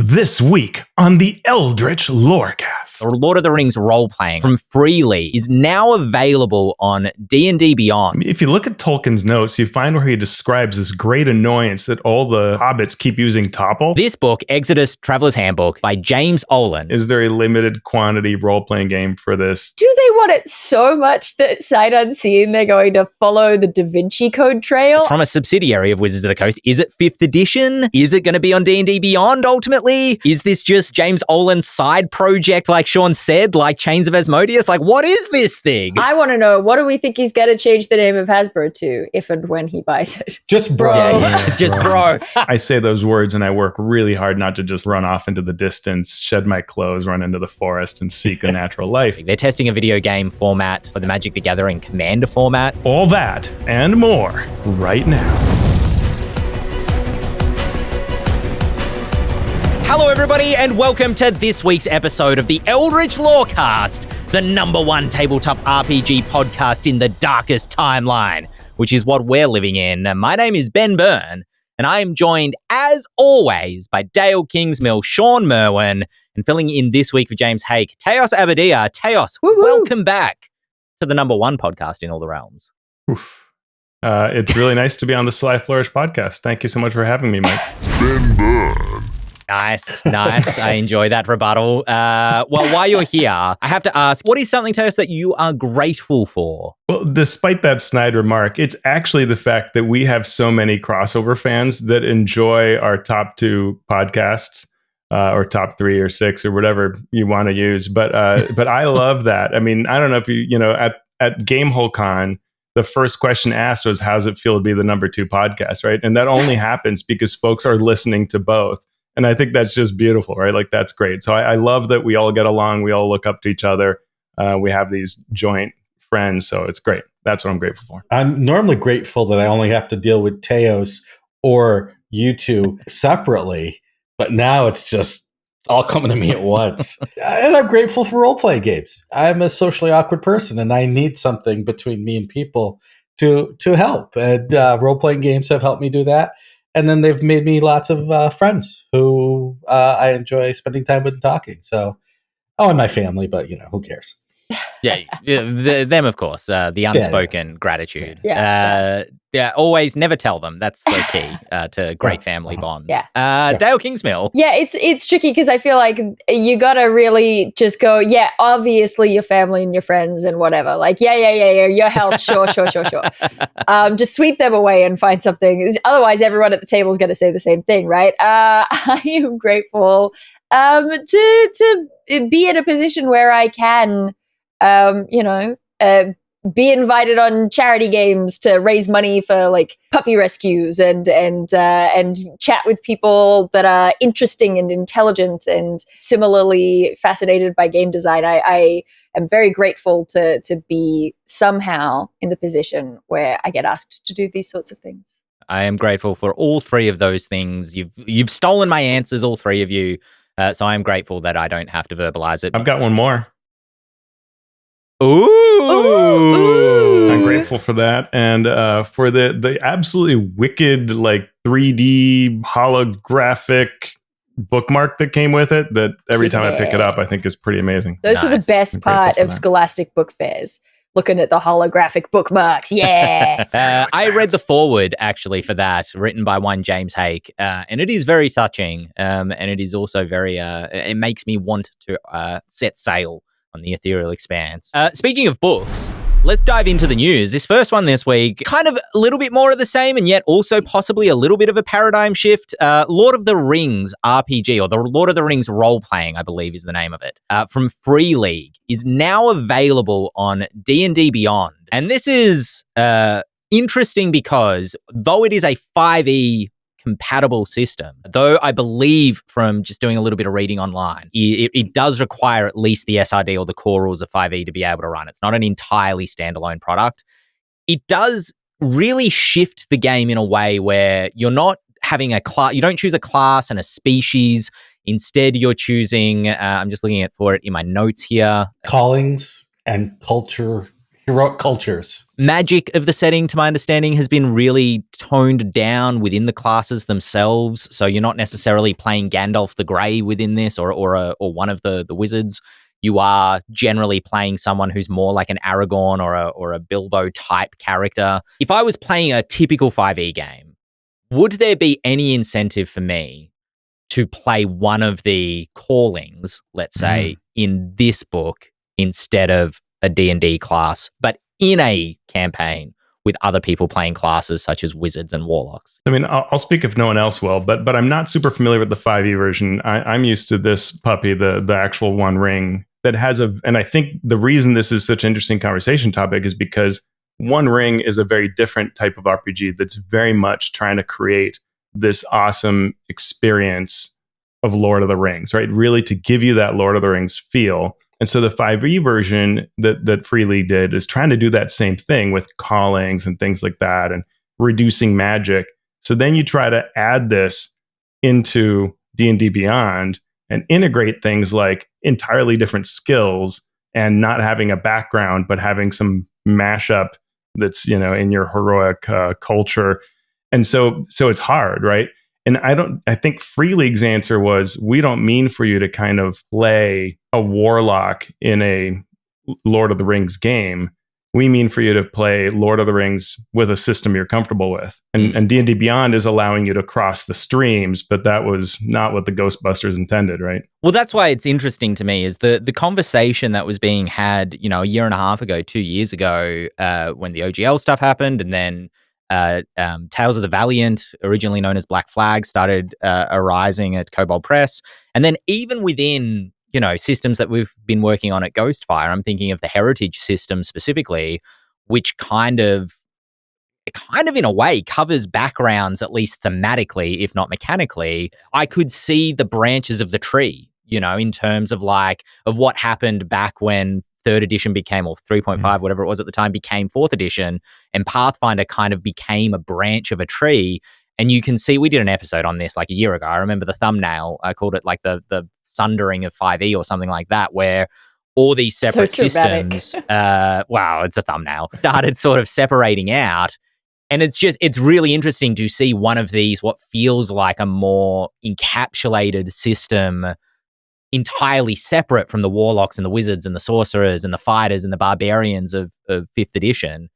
This week on the Eldritch Lorecast. Lord of the Rings Roleplaying from Freely is now available on D&D Beyond. If you look at Tolkien's notes, you find where he describes this great annoyance that all the hobbits keep using Topple. This book, Exodus Traveler's Handbook by James Olin. Is there a limited quantity role-playing game for this? Do they want it so much that sight unseen they're going to follow the Da Vinci Code trail? It's from a subsidiary of Wizards of the Coast. Is it 5th edition? Is it going to be on D&D Beyond ultimately? Is this just James Olin's side project, like Shawn said, like Chains of Asmodeus? Like, what is this thing? I want to know, what do we think he's going to change the name of Hasbro to if and when he buys it? Just bro. Just bro. I say those words and I work really hard not to just run off into the distance, shed my clothes, run into the forest, and seek a natural life. They're testing a video game format for the Magic the Gathering Commander format. All that and more right now. Hello, everybody, and welcome to this week's episode of the Eldritch Lorecast, the #1 tabletop RPG podcast in the darkest timeline, which is what we're living in. My name is Ben Byrne, and I am joined, as always, by Dael Kingsmill, Shawn Merwin, and filling in this week for James Hake, Teos Abadia. Teos, welcome back to the #1 podcast in all the realms. Oof. It's really nice to be on the Sly Flourish podcast. Thank you so much for having me, Mike. Ben Byrne. Nice. I enjoy that rebuttal. Well, while you're here, I have to ask, what is something, Teos, that you are grateful for? Well, despite that snide remark, it's actually the fact that we have so many crossover fans that enjoy our top 2 podcasts, or top 3 or 6 or whatever you want to use. But I love that. I mean, I don't know if at Gamehole Con, the first question asked was, how's it feel to be the #2 podcast, right? And that only happens because folks are listening to both. And I think that's just beautiful, right? Like, that's great. So I love that we all get along. We all look up to each other. We have these joint friends. So it's great. That's what I'm grateful for. I'm normally grateful that I only have to deal with Teos or you two separately, but now it's just all coming to me at once. And I'm grateful for role-play games. I'm a socially awkward person, and I need something between me and people to help. And role-playing games have helped me do that. And then they've made me lots of friends who I enjoy spending time with and talking. So, and my family, but who cares? Them, of course. The unspoken gratitude. Always never tell them. That's the key to great family bonds. Dael Kingsmill. Yeah, it's tricky because I feel like you gotta really just go, obviously your family and your friends and whatever. Like, your health, sure. Just sweep them away and find something. Otherwise, everyone at the table is gonna say the same thing, right? I am grateful to be in a position where I can be invited on charity games to raise money for like puppy rescues and chat with people that are interesting and intelligent and similarly fascinated by game design. I am very grateful to be somehow in the position where I get asked to do these sorts of things. I am grateful for all 3 of those things. You've stolen my answers, all 3 of you. So I am grateful that I don't have to verbalize it. I've got one more. Ooh. I'm grateful for that. And for the absolutely wicked, like 3D holographic bookmark that came with it, that every time I pick it up, I think is pretty amazing. Those are the best part of Scholastic book fairs. Looking at the holographic bookmarks. Yeah. I read the foreword actually for that, written by one James Hake. And it is very touching. And it is also very, it makes me want to set sail on the ethereal expanse. Speaking of books, let's dive into the news. This first one this week, kind of a little bit more of the same, and yet also possibly a little bit of a paradigm shift. Lord of the Rings RPG, or the Lord of the Rings Roleplaying, I believe is the name of it, from Free League, is now available on D&D Beyond. And this is interesting because though it is a 5e compatible system, though I believe from just doing a little bit of reading online, it does require at least the SRD or the core rules of 5e to be able to run. It's not an entirely standalone product. It does really shift the game in a way where you're not having a class, you don't choose a class and a species. Instead, you're choosing, I'm just looking for it in my notes here. Callings and culture Heroic cultures. Magic of the setting, to my understanding, has been really toned down within the classes themselves. So you're not necessarily playing Gandalf the Grey within this, or one of the wizards. You are generally playing someone who's more like an Aragorn or a Bilbo type character. If I was playing a typical 5e game, would there be any incentive for me to play one of the callings, let's say, in this book instead of a D&D class, but in a campaign with other people playing classes such as wizards and warlocks? I mean, I'll speak if no one else will, but I'm not super familiar with the 5e version. I'm used to this puppy, the actual One Ring that has and I think the reason this is such an interesting conversation topic is because One Ring is a very different type of RPG that's very much trying to create this awesome experience of Lord of the Rings, right? Really to give you that Lord of the Rings feel. And so the 5e version that Freely did is trying to do that same thing with callings and things like that and reducing magic. So then you try to add this into D&D Beyond and integrate things like entirely different skills and not having a background, but having some mashup that's, in your heroic culture. And so it's hard, right? And I think Free League's answer was, we don't mean for you to kind of play a warlock in a Lord of the Rings game. We mean for you to play Lord of the Rings with a system you're comfortable with. And D&D Beyond is allowing you to cross the streams, but that was not what the Ghostbusters intended, right? Well, that's why it's interesting to me is the conversation that was being had, a year and a half ago, 2 years ago, when the OGL stuff happened, and then Tales of the Valiant, originally known as Black Flag, started arising at Kobold Press. And then even within, systems that we've been working on at Ghostfire, I'm thinking of the Heritage system specifically, which kind of in a way covers backgrounds, at least thematically, if not mechanically. I could see the branches of the tree, in terms of of what happened back when 3rd edition became, or 3.5, whatever it was at the time, became 4th edition, and Pathfinder kind of became a branch of a tree. And you can see, we did an episode on this a year ago. I remember the thumbnail, I called it the sundering of 5e or something like that, where all these separate systems, wow, it's a thumbnail, started sort of separating out. And it's really interesting to see one of these, what feels like a more encapsulated system, entirely separate from the warlocks and the wizards and the sorcerers and the fighters and the barbarians of 5th edition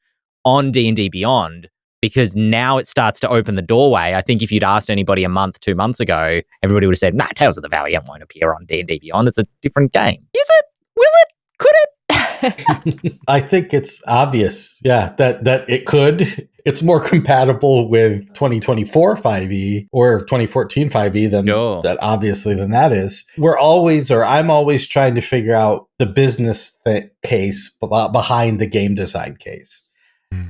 on D&D Beyond, because now it starts to open the doorway. I think if you'd asked anybody a month, 2 months ago, everybody would have said, nah, Tales of the Valiant won't appear on D&D Beyond. It's a different game. Is it? Will it? Could it? I think it's obvious, that it could. It's more compatible with 2024 5e or 2014 5e than that is. I'm always trying to figure out the business case behind the game design case.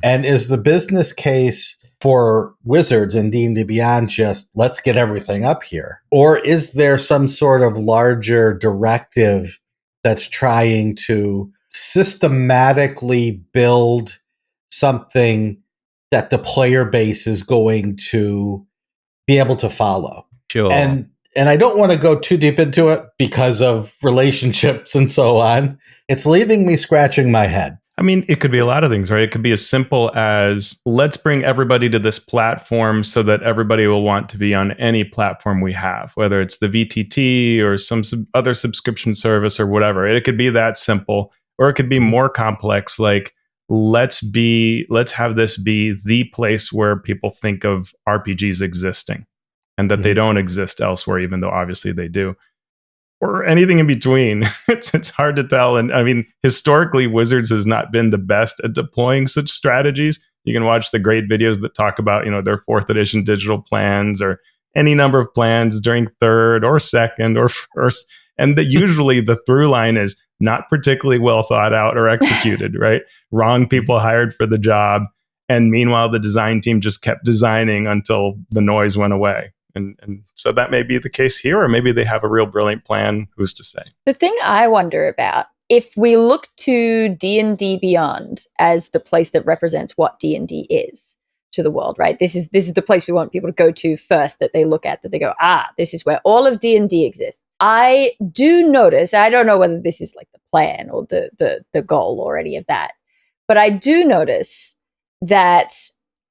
And is the business case for Wizards and D&D Beyond just, let's get everything up here? Or is there some sort of larger directive that's trying to systematically build something that the player base is going to be able to follow? Sure. And I don't want to go too deep into it because of relationships and so on. It's leaving me scratching my head. I mean, it could be a lot of things, right? It could be as simple as, let's bring everybody to this platform so that everybody will want to be on any platform we have, whether it's the VTT or some other subscription service or whatever. It could be that simple, or it could be more complex, like, let's have this be the place where people think of RPGs existing and that they don't exist elsewhere, even though obviously they do. Or anything in between. It's hard to tell. And I mean, historically, Wizards has not been the best at deploying such strategies. You can watch the great videos that talk about, their 4th edition digital plans or any number of plans during 3rd or 2nd or 1st. And usually the through line is not particularly well thought out or executed, right? Wrong people hired for the job. And meanwhile, the design team just kept designing until the noise went away. And so that may be the case here, or maybe they have a real brilliant plan. Who's to say? The thing I wonder about, if we look to D&D Beyond as the place that represents what D&D is to the world, right? This is the place we want people to go to first, that they look at, that they go, this is where all of D&D exists. I do notice, I don't know whether this is like the plan or the goal or any of that, But I do notice that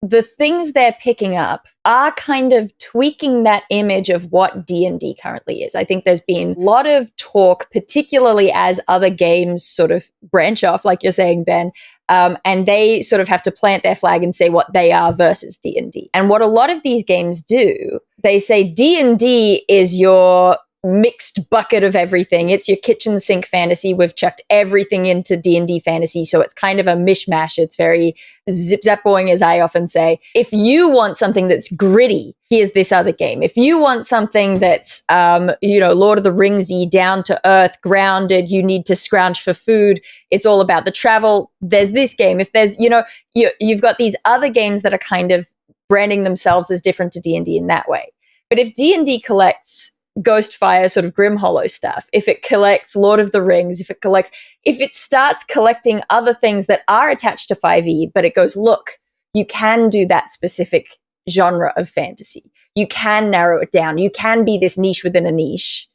the things they're picking up are kind of tweaking that image of what D&D currently is. I think there's been a lot of talk, particularly as other games sort of branch off, like you're saying, Ben, and they sort of have to plant their flag and say what they are versus D&D. And what a lot of these games do, they say D&D is your mixed bucket of everything. It's your kitchen sink fantasy. We've chucked everything into D&D fantasy, so it's kind of a mishmash. It's very zip-zap-boing, as I often say. If you want something that's gritty, here's this other game. If you want something that's, Lord of the Ringsy, down to earth, grounded, you need to scrounge for food, it's all about the travel, there's this game. If there's, you've got these other games that are kind of branding themselves as different to D&D in that way. But if D&D collects Ghostfire sort of Grim Hollow stuff, if it collects Lord of the Rings, if it starts collecting other things that are attached to 5e, but it goes, look, you can do that specific genre of fantasy. You can narrow it down. You can be this niche within a niche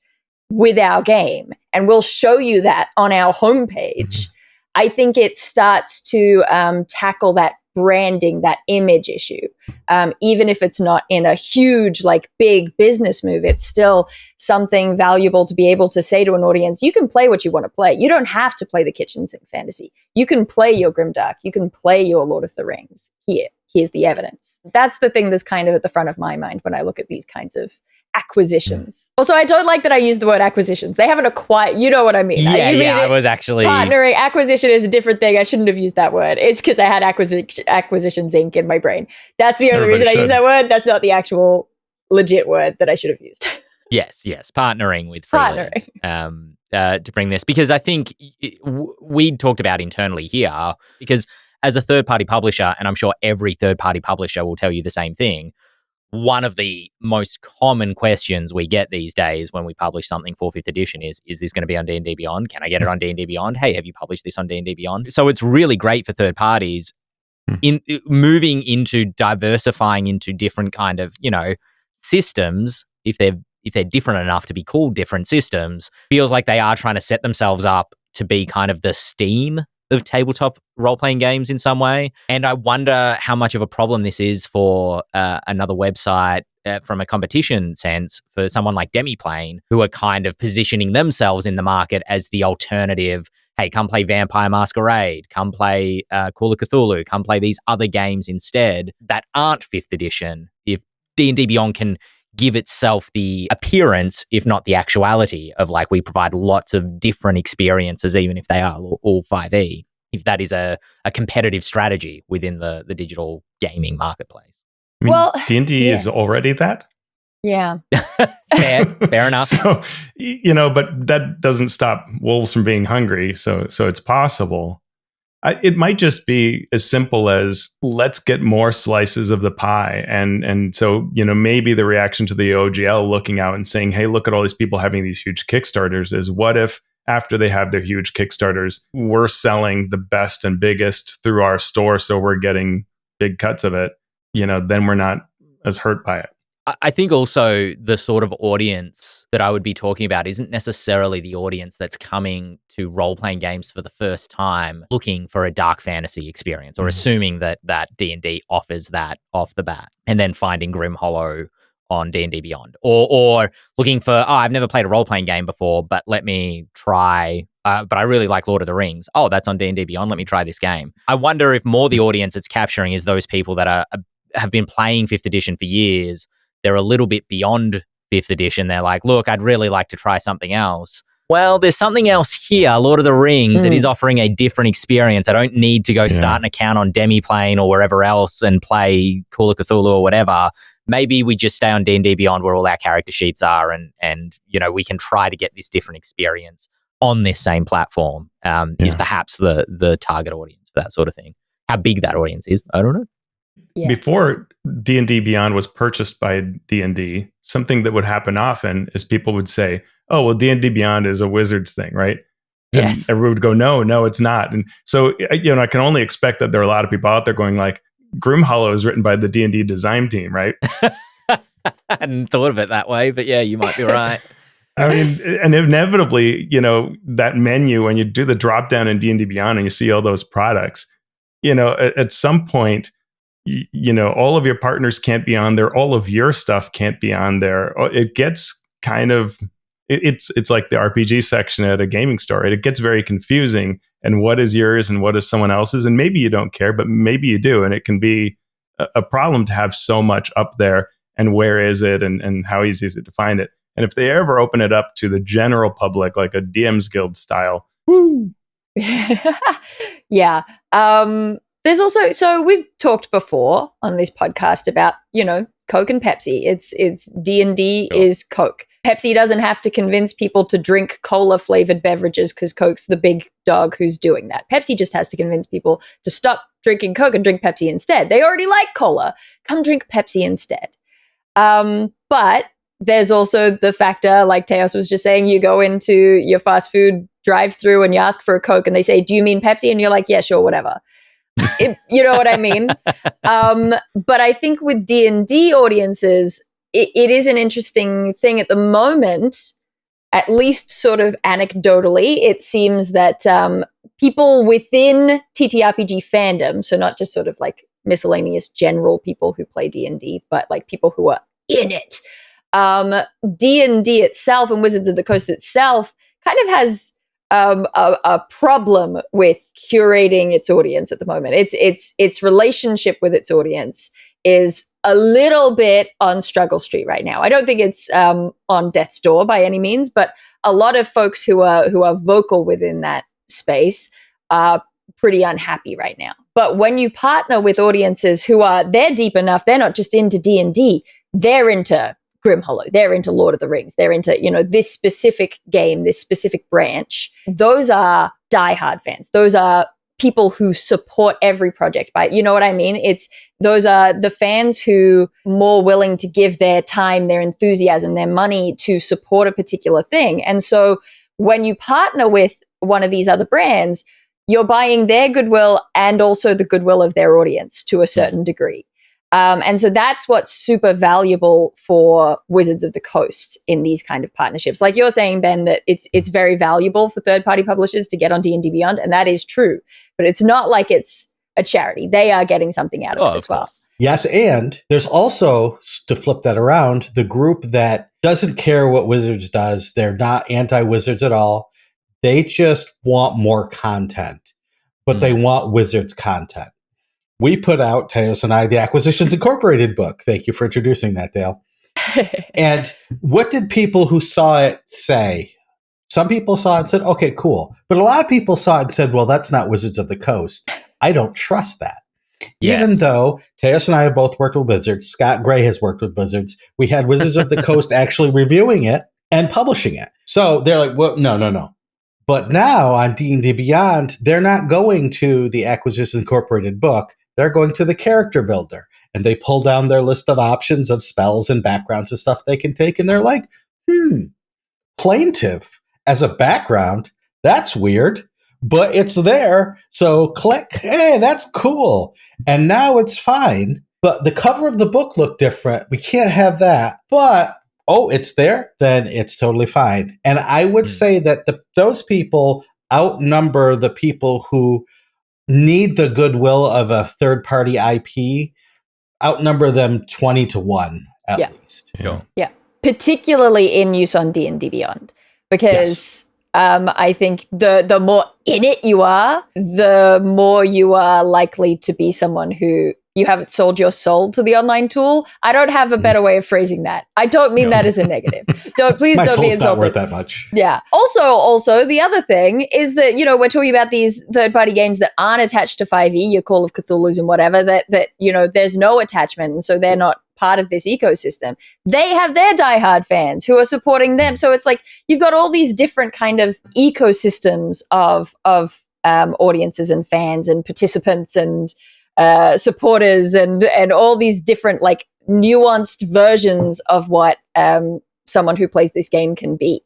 with our game, and we'll show you that on our homepage. Mm-hmm. I think it starts to tackle that branding, that image issue. Even if it's not in a huge, big business move, it's still something valuable to be able to say to an audience, you can play what you want to play. You don't have to play the kitchen sink fantasy. You can play your Grimdark. You can play your Lord of the Rings. Here's the evidence. That's the thing that's kind of at the front of my mind when I look at these kinds of acquisitions. Also, I don't like that I use the word acquisitions. They haven't acquired, you know what I mean. I was actually... Partnering, acquisition is a different thing. I shouldn't have used that word. It's because I had acquisitions Inc. in my brain. That's the only reason I use that word. That's not the actual legit word that I should have used. Yes. Partnering with Freeland, to bring this, because I think we talked about internally here, because as a third-party publisher, and I'm sure every third-party publisher will tell you the same thing, one of the most common questions we get these days when we publish something for 5th edition is this going to be on D&D Beyond? Can I get it on D&D Beyond? Hey, have you published this on D&D Beyond? So it's really great for third parties in moving into diversifying into different kind of, systems, if they're different enough to be called different systems, feels like they are trying to set themselves up to be kind of the Steam of tabletop role-playing games in some way. And I wonder how much of a problem this is for another website from a competition sense, for someone like Demiplane, who are kind of positioning themselves in the market as the alternative. Hey, come play Vampire Masquerade, come play Call of Cthulhu, come play these other games instead that aren't 5th edition. If D&D Beyond can give itself the appearance, if not the actuality, of we provide lots of different experiences, even if they are all 5e, if that is a competitive strategy within the digital gaming marketplace. I mean, D&D is already that. Yeah. Fair enough. So, but that doesn't stop wolves from being hungry. So it's possible. It might just be as simple as, let's get more slices of the pie. And so, maybe the reaction to the OGL looking out and saying, hey, look at all these people having these huge Kickstarters, is what if after they have their huge Kickstarters, we're selling the best and biggest through our store, so we're getting big cuts of it, then we're not as hurt by it. I think also the sort of audience that I would be talking about isn't necessarily the audience that's coming to role-playing games for the first time looking for a dark fantasy experience, or assuming that D&D offers that off the bat, and then finding Grim Hollow on D&D Beyond, or looking for, I've never played a role-playing game before, but let me try, but I really like Lord of the Rings. Oh, that's on D&D Beyond, let me try this game. I wonder if more the audience it's capturing is those people that have been playing 5th edition for years. They're a little bit beyond 5th edition. They're like, look, I'd really like to try something else. Well, there's something else here, Lord of the Rings. It is offering a different experience. I don't need to go start an account on Demiplane or wherever else and play Call of Cthulhu or whatever. Maybe we just stay on D&D Beyond where all our character sheets are, and we can try to get this different experience on this same platform, is perhaps the target audience for that sort of thing. How big that audience is, I don't know. Yeah. Before D&D Beyond was purchased by D&D, something that would happen often is people would say, oh, well, D&D Beyond is a Wizards thing, right? And yes. everyone would go, no, it's not. And so, I can only expect that there are a lot of people out there going Grim Hollow is written by the D&D design team, right? I hadn't thought of it that way, but yeah, you might be right. I mean, and inevitably, that menu, when you do the drop down in D&D Beyond and you see all those products, at some point, all of your partners can't be on there. All of your stuff can't be on there. It gets kind of, it's like the RPG section at a gaming store. It gets very confusing. And what is yours and what is someone else's? And maybe you don't care, but maybe you do. And it can be a problem to have so much up there. And where is it? And how easy is it to find it? And if they ever open it up to the general public, like a DM's Guild style, woo. Yeah. There's also, so we've talked before on this podcast about, Coke and Pepsi. It's D&D is Coke. Pepsi doesn't have to convince people to drink cola flavored beverages because Coke's the big dog who's doing that. Pepsi just has to convince people to stop drinking Coke and drink Pepsi instead. They already like cola. Come drink Pepsi instead. But there's also the factor, like Teos was just saying, you go into your fast food drive-through and you ask for a Coke and they say, do you mean Pepsi? And you're like, yeah, sure, whatever. You know what I mean? But I think with D&D audiences, it is an interesting thing at the moment, at least sort of anecdotally. It seems that people within TTRPG fandom, so not just sort of like miscellaneous general people who play D&D, but like people who are in it, D&D itself and Wizards of the Coast itself kind of has a problem with curating its audience at the moment. Its relationship with its audience is a little bit on struggle street right now. I don't think it's on death's door by any means, but a lot of folks who are vocal within that space are pretty unhappy right now. But when you partner with audiences they're deep enough, they're not just into D&D, they're into Grimhollow, they're into Lord of the Rings, they're into, this specific game, this specific branch. Those are diehard fans. Those are people who support every project by, you know what I mean? Those are the fans who are more willing to give their time, their enthusiasm, their money to support a particular thing. And so when you partner with one of these other brands, you're buying their goodwill and also the goodwill of their audience to a certain degree. And so that's what's super valuable for Wizards of the Coast in these kind of partnerships. Like you're saying, Ben, that it's very valuable for third-party publishers to get on D&D Beyond, and that is true. But it's not like it's a charity. They are getting something out of it as well. Yes, and there's also, to flip that around, the group that doesn't care what Wizards does. They're not anti-Wizards at all. They just want more content, but they want Wizards content. We put out, Teos and I, the Acquisitions Incorporated book. Thank you for introducing that, Dael. And what did people who saw it say? Some people saw it and said, okay, cool. But a lot of people saw it and said, well, that's not Wizards of the Coast. I don't trust that. Yes. Even though Teos and I have both worked with Wizards, Scott Gray has worked with Wizards, we had Wizards of the Coast actually reviewing it and publishing it. So they're like, well, no. But now on D&D Beyond, they're not going to the Acquisitions Incorporated book. They're going to the character builder, and they pull down their list of options of spells and backgrounds and stuff they can take. And they're like, plaintiff as a background, that's weird, but it's there. So click, hey, that's cool. And now it's fine. But the cover of the book looked different. We can't have that. But, it's there, then it's totally fine. And I would say that those people outnumber the people who need the goodwill of a third-party IP, outnumber them 20-1 at least. Yeah. Particularly in use on D&D Beyond. Because I think the more in it you are, the more you are likely to be someone who you haven't sold your soul to the online tool. I don't have a better way of phrasing that. I don't mean that as a negative. Please don't be insulted. Not worth that much. Yeah. Also, the other thing is that, we're talking about these third-party games that aren't attached to 5e, your Call of Cthulhu's and whatever, that there's no attachment, and so they're not part of this ecosystem. They have their diehard fans who are supporting them. So it's like you've got all these different kind of ecosystems of audiences and fans and participants and supporters and all these different like nuanced versions of what someone who plays this game can be.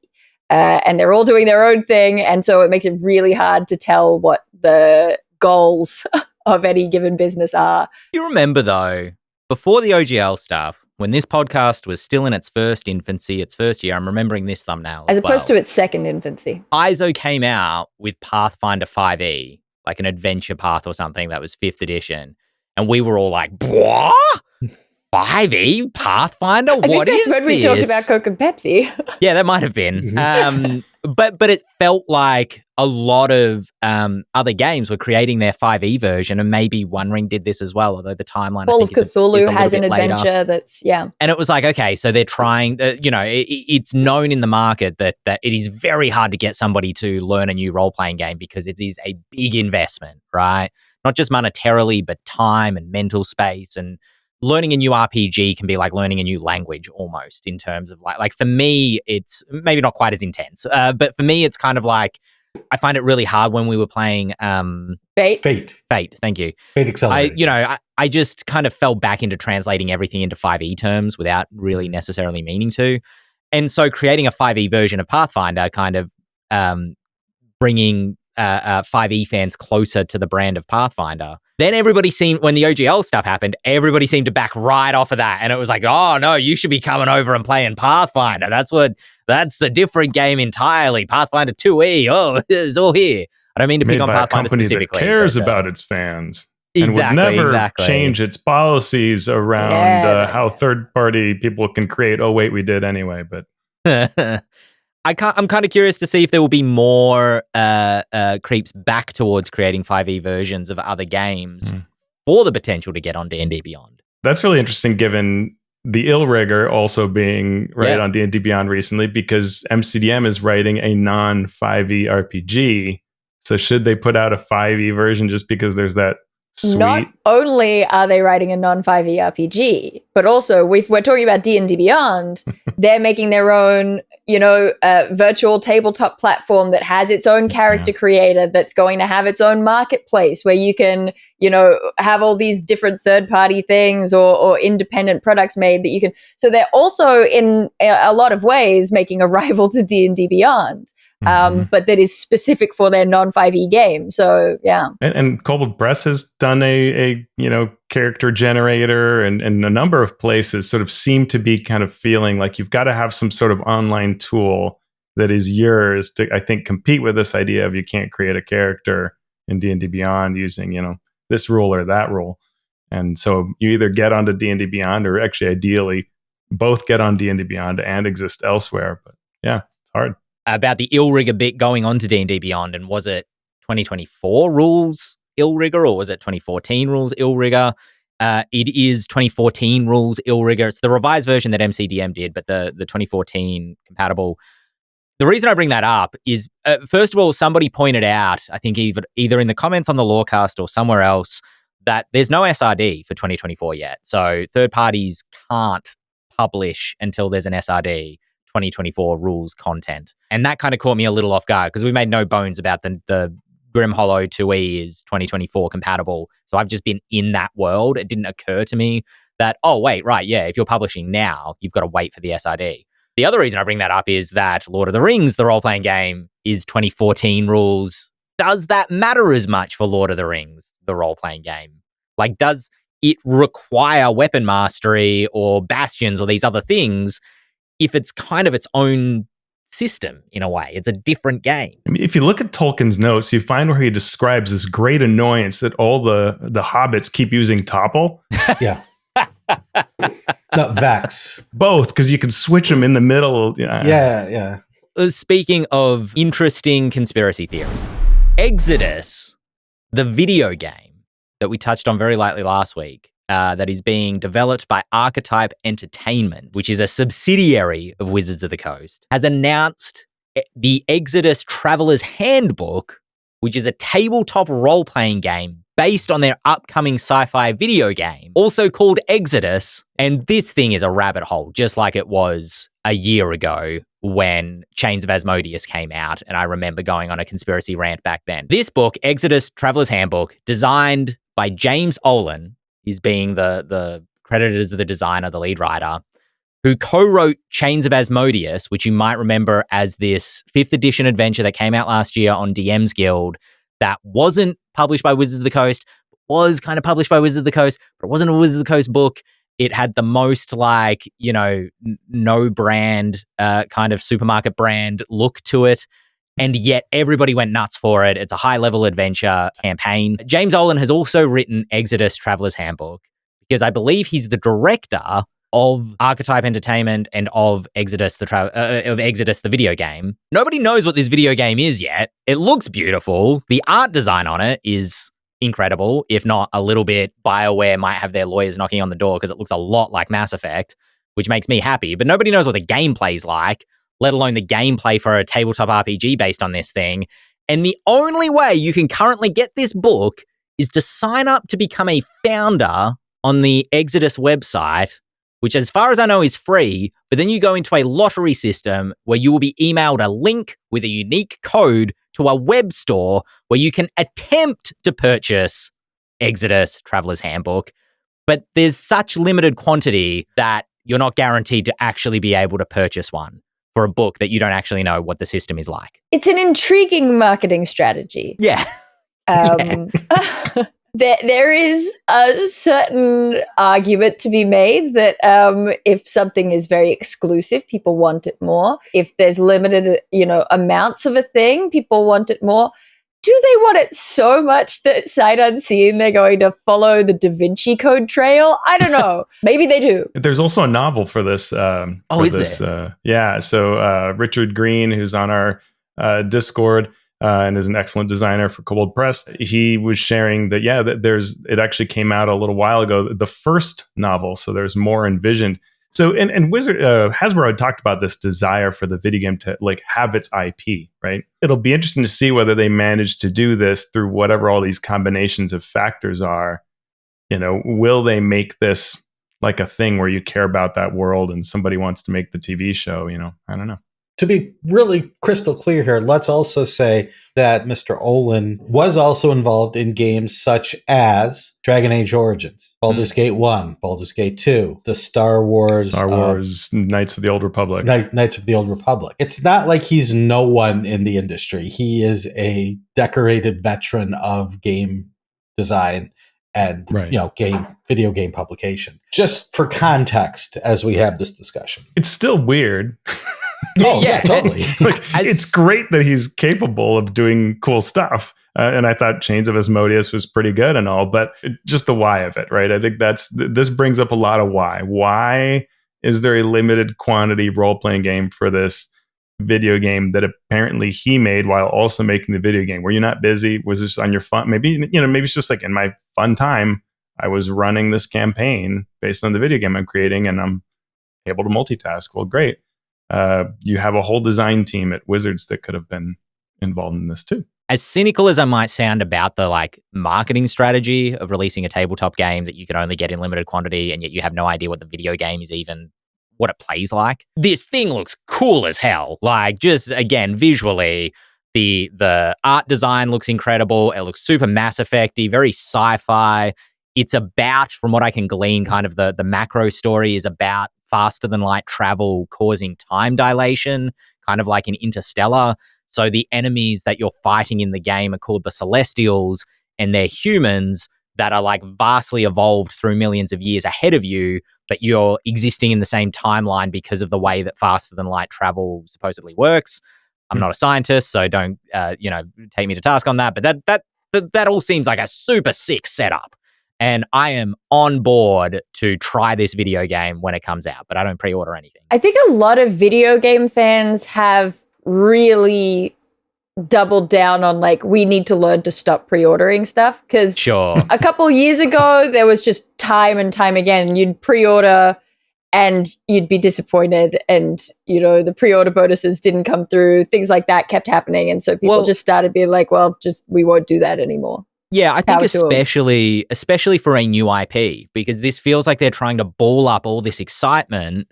And they're all doing their own thing. And so it makes it really hard to tell what the goals of any given business are. You remember though, before the OGL stuff, when this podcast was still in its first infancy, its first year, I'm remembering this thumbnail as opposed to its second infancy. ISO came out with Pathfinder 5e, like an adventure path or something that was 5th edition. And we were all like, what? 5e Pathfinder? I think that's when we talked about Coke and Pepsi. Yeah, that might have been. But it felt like a lot of other games were creating their 5e version, and maybe One Ring did this as well, although the timeline, Call I of think, Cthulhu has an later. adventure that's, yeah. And it was like, okay, so they're trying, it's known in the market that it is very hard to get somebody to learn a new role-playing game because it is a big investment, right? Not just monetarily, but time and mental space, and learning a new RPG can be like learning a new language almost, in terms of like for me, it's maybe not quite as intense, but for me, it's kind of like, I find it really hard when we were playing Fate. Thank you. Fate Accelerated. I just kind of fell back into translating everything into 5e terms without really necessarily meaning to. And so creating a 5e version of Pathfinder, kind of bringing 5e fans closer to the brand of Pathfinder. Then everybody seemed, when the OGL stuff happened, everybody seemed to back right off of that. And it was like, oh no, you should be coming over and playing Pathfinder. That's a different game entirely. Pathfinder 2e, oh, it's all here. I don't mean to pick on Pathfinder specifically. That cares about its fans. Exactly, and would never change its policies around how third-party people can create. Oh wait, we did anyway. But I'm kind of curious to see if there will be more creeps back towards creating 5e versions of other games for the potential to get on D&D Beyond. That's really interesting, given the Illrigger also being on D&D Beyond recently, because MCDM is writing a non-5e RPG. So should they put out a 5e version just because there's that sweet... Not only are they writing a non-5e RPG, but also we're talking about D&D Beyond. They're making their own, virtual tabletop platform that has its own character creator, that's going to have its own marketplace where you can, have all these different third-party things or independent products made that you can. So they're also, in a lot of ways, making a rival to D&D Beyond. But that is specific for their non-5e game. So, yeah. And Kobold Press has done a character generator, and a number of places sort of seem to be kind of feeling like you've got to have some sort of online tool that is yours to, I think, compete with this idea of you can't create a character in D&D Beyond using, this rule or that rule. And so you either get onto D&D Beyond, or actually ideally both get on D&D Beyond and exist elsewhere. But yeah, it's hard. About the Illrigger bit going on to D&D Beyond, and was it 2024 rules Illrigger, or was it 2014 rules Illrigger? It is 2014 rules Illrigger. It's the revised version that MCDM did, but the 2014 compatible. The reason I bring that up is, first of all, somebody pointed out, I think either in the comments on the Lorecast or somewhere else, that there's no SRD for 2024 yet. So third parties can't publish until there's an SRD. 2024 rules content. And that kind of caught me a little off guard, because we made no bones about the Grim Hollow 2E is 2024 compatible. So I've just been in that world. It didn't occur to me that, oh, wait, right, yeah, if you're publishing now, you've got to wait for the SRD. The other reason I bring that up is that Lord of the Rings, the role-playing game, is 2014 rules. Does that matter as much for Lord of the Rings, the role-playing game? Like, does it require weapon mastery or bastions or these other things if it's kind of its own system in a way? It's a different game. I mean, if you look at Tolkien's notes, you find where he describes this great annoyance that all the hobbits keep using Topple. Yeah. Not Vex. Both, because you can switch them in the middle. Yeah. Speaking of interesting conspiracy theories, Exodus, the video game that we touched on very lightly last week, that is being developed by Archetype Entertainment, which is a subsidiary of Wizards of the Coast, has announced the Exodus Traveler's Handbook, which is a tabletop role-playing game based on their upcoming sci-fi video game, also called Exodus. And this thing is a rabbit hole, just like it was a year ago when Chains of Asmodeus came out, and I remember going on a conspiracy rant back then. This book, Exodus Traveler's Handbook, designed by James Olin, is being the credited as the designer, the lead writer, who co-wrote Chains of Asmodeus, which you might remember as this 5th edition adventure that came out last year on DM's Guild that wasn't published by Wizards of the Coast, was kind of published by Wizards of the Coast, but it wasn't a Wizards of the Coast book. It had the most no brand, kind of supermarket brand look to it. and yet everybody went nuts for it. It's a high-level adventure campaign. James Olin has also written Exodus Traveler's Handbook because I believe he's the director of Archetype Entertainment and of Exodus the video game. Nobody knows what this video game is yet. It looks beautiful. The art design on it is incredible, if not a little bit. BioWare might have their lawyers knocking on the door because it looks a lot like Mass Effect, which makes me happy. But nobody knows what the gameplay's like, let alone the gameplay for a tabletop RPG based on this thing. And the only way you can currently get this book is to sign up to become a founder on the Exodus website, which as far as I know is free, but then you go into a lottery system where you will be emailed a link with a unique code to a web store where you can attempt to purchase Exodus Traveler's Handbook. But there's such limited quantity that you're not guaranteed to actually be able to purchase one for a book that you don't actually know what the system is like. It's an intriguing marketing strategy. Yeah. There is a certain argument to be made that if something is very exclusive, people want it more. If there's limited, amounts of a thing, people want it more. Do they want it so much that sight unseen they're going to follow the Da Vinci Code trail? I don't know. Maybe they do. There's also a novel for this. There? Yeah. So Richard Green, who's on our Discord, and is an excellent designer for Kobold Press. He was sharing that, it actually came out a little while ago, the first novel. So there's more envisioned. So, and Hasbro had talked about this desire for the video game to have its IP, right? It'll be interesting to see whether they manage to do this through whatever all these combinations of factors are. Will they make this like a thing where you care about that world and somebody wants to make the TV show? I don't know. To be really crystal clear here, let's also say that Mr. Olin was also involved in games such as Dragon Age Origins, Baldur's Gate 1, Baldur's Gate 2, the Star Wars Knights of the Old Republic. Knights of the Old Republic. It's not like he's no one in the industry. He is a decorated veteran of game design and video game publication. Just for context, as we have this discussion. It's still weird. Oh, yeah, totally. It's great that he's capable of doing cool stuff. And I thought Chains of Asmodeus was pretty good and all, but just the why of it, right? I think this brings up a lot of why. Why is there a limited quantity role-playing game for this video game that apparently he made while also making the video game? Were you not busy? Was this on your fun? Maybe it's just in my fun time, I was running this campaign based on the video game I'm creating and I'm able to multitask. Well, great. You have a whole design team at Wizards that could have been involved in this too. As cynical as I might sound about the marketing strategy of releasing a tabletop game that you can only get in limited quantity and yet you have no idea what the video game is even, what it plays like. This thing looks cool as hell. Just again, visually, the art design looks incredible. It looks super Mass Effect-y, very sci-fi. It's about, from what I can glean, kind of the macro story is about faster than light travel causing time dilation, kind of like in Interstellar. So the enemies that you're fighting in the game are called the Celestials, and they're humans that are vastly evolved through millions of years ahead of you, but you're existing in the same timeline because of the way that faster than light travel supposedly works. I'm not a scientist, so don't take me to task on that. But that all seems like a super sick setup. And I am on board to try this video game when it comes out, but I don't pre-order anything. I think a lot of video game fans have really doubled down on we need to learn to stop pre-ordering stuff. Because a couple years ago, there was just time and time again, you'd pre-order and you'd be disappointed and, the pre-order bonuses didn't come through. Things like that kept happening. And so people just started being we won't do that anymore. Yeah, I think especially for a new IP, because this feels like they're trying to ball up all this excitement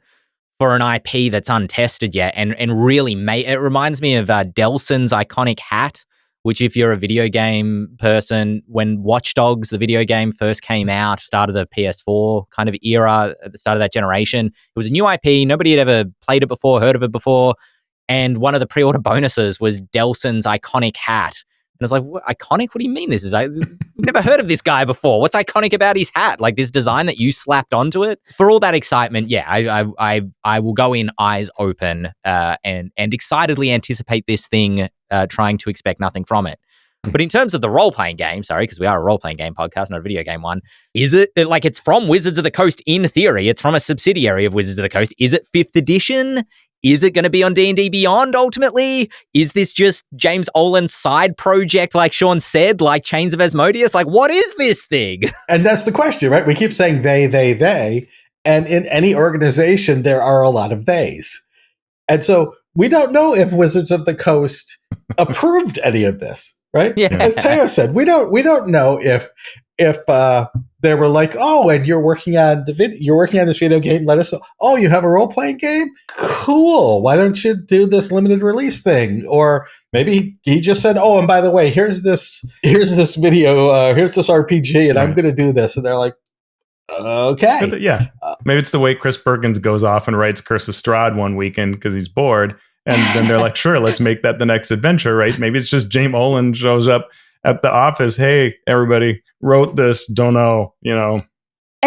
for an IP that's untested yet, and really it reminds me of Delson's iconic hat, which if you're a video game person, when Watch Dogs, the video game, first came out, start of the PS4 kind of era, at the start of that generation, it was a new IP. Nobody had ever played it before, heard of it before, and one of the pre-order bonuses was Delson's iconic hat. And I was like, what, iconic? What do you mean this is? I've never heard of this guy before. What's iconic about his hat? This design that you slapped onto it? For all that excitement, yeah, I will go in eyes open and excitedly anticipate this thing trying to expect nothing from it. But in terms of the role-playing game, sorry, because we are a role-playing game podcast, not a video game one, is it, like, it's from Wizards of the Coast in theory. It's from a subsidiary of Wizards of the Coast. Is it 5th edition? Is it going to be on D&D Beyond ultimately? Is this just James Olin's side project, like Shawn said, like Chains of Asmodeus? Like, what is this thing? And that's the question, right? We keep saying they. And in any organization, there are a lot of theys. And so we don't know if Wizards of the Coast approved any of this, right? Yeah. As Teos said, we don't know if they were like, oh, and you're working on this video game. Let us know. Oh, you have a role playing game? Cool. Why don't you do this limited release thing? Or maybe he just said, oh, and by the way, here's this video, here's this RPG, and I'm going to do this. And they're like, okay. Yeah. Maybe it's the way Chris Perkins goes off and writes Curse of Strahd one weekend because he's bored. And then they're like, sure, let's make that the next adventure, right? Maybe it's just James Olin shows up at the office. Hey, everybody, wrote this, don't know, And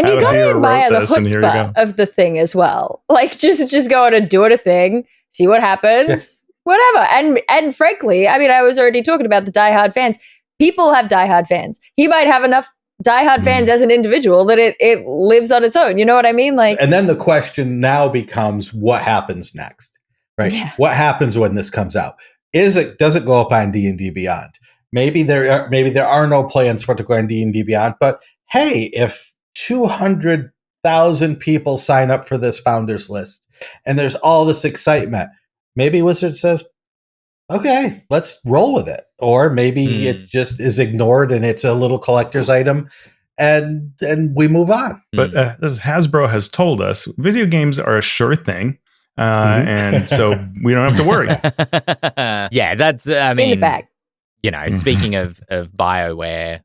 you got to admire the chutzpah of the thing as well. Like, just go out and do it a thing, see what happens, whatever. And frankly, I mean, I was already talking about the diehard fans. People have diehard fans. He might have enough diehard fans as an individual that it lives on its own. You know what I mean? Like, and then the question now becomes, what happens next, right? Yeah. What happens when this comes out? Does it go up on D&D Beyond? Maybe there are no plans for it to go on D&D Beyond, but hey, if 200,000 people sign up for this founders list and there's all this excitement, maybe Wizard says, okay, let's roll with it. Or maybe it just is ignored and it's a little collector's item and we move on. But as Hasbro has told us, video games are a sure thing. And so we don't have to worry. Yeah, that's, I mean, in the bag. Speaking of BioWare,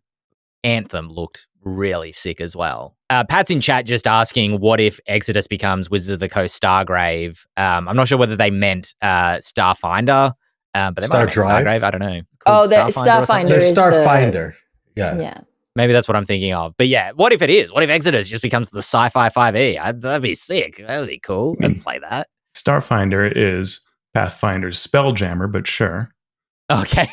Anthem looked really sick as well. Pat's in chat just asking, what if Exodus becomes Wizards of the Coast Stargrave? I'm not sure whether they meant Starfinder. But they might have Stargrave. I don't know. Starfinder is Starfinder. Yeah. Maybe that's what I'm thinking of. But yeah, what if it is? What if Exodus just becomes the Sci-Fi 5e? That'd be sick. That would be cool. I'd play that. Starfinder is Pathfinder's Spelljammer, but sure. Okay.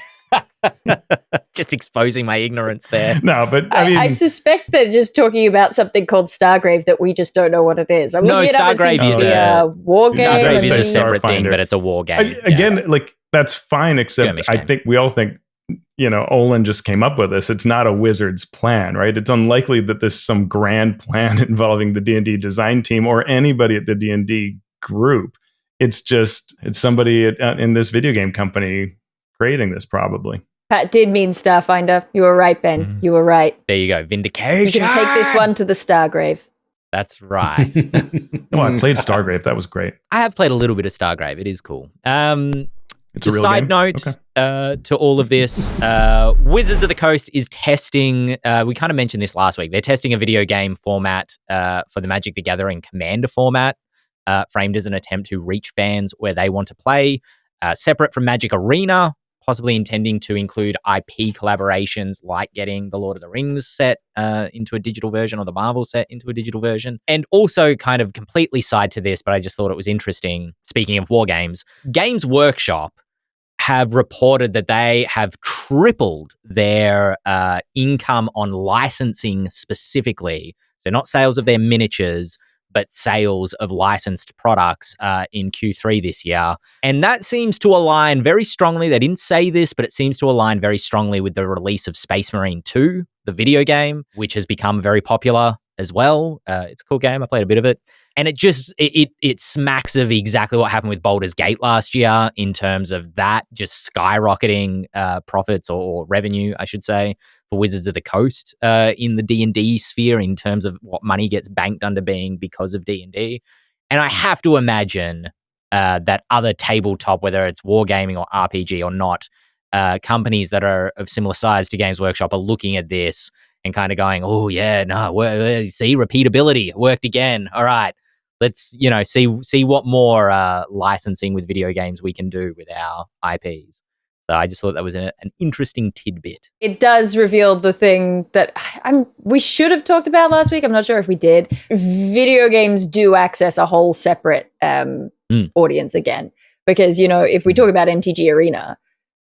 Just exposing my ignorance there. No, but I suspect they're just talking about something called Stargrave that we just don't know what it is. Stargrave is a war game. Stargrave is a separate thing, but it's a war game. Again, like, that's fine, except I think we all think, Olin just came up with this. It's not a Wizard's plan, right? It's unlikely that this is some grand plan involving the D&D design team or anybody at the D&D group. It's somebody in this video game company creating this, probably. Pat did mean Starfinder. You were right, Ben. You were right. There you go. Vindication. You can take this one to the Stargrave. That's right. Oh, I played Stargrave. That was great. I have played a little bit of Stargrave. It is cool. It's a real side game? note to all of this, Wizards of the Coast is testing, we kind of mentioned this last week, they're testing a video game format for the Magic the Gathering Commander format, framed as an attempt to reach fans where they want to play, separate from Magic Arena, possibly intending to include IP collaborations like getting the Lord of the Rings set into a digital version or the Marvel set into a digital version. And also kind of completely side to this, but I just thought it was interesting, speaking of war games, Games Workshop have reported that they have tripled their income on licensing specifically. So not sales of their miniatures, but sales of licensed products in Q3 this year. And that seems to align very strongly. They didn't say this, but it seems to align very strongly with the release of Space Marine 2, the video game, which has become very popular as well. It's a cool game. I played a bit of it. And it smacks of exactly what happened with Baldur's Gate last year in terms of that just skyrocketing profits or revenue, I should say, for Wizards of the Coast in the D&D sphere in terms of what money gets banked under being because of D&D. And I have to imagine that other tabletop, whether it's wargaming or RPG or not, companies that are of similar size to Games Workshop are looking at this and kind of going, oh, yeah, no, see, repeatability, it worked again. All right, let's, see what more licensing with video games we can do with our IPs. So I just thought that was an interesting tidbit. It does reveal the thing that we should have talked about last week. I'm not sure if we did. Video games do access a whole separate audience again. Because, if we talk about MTG Arena,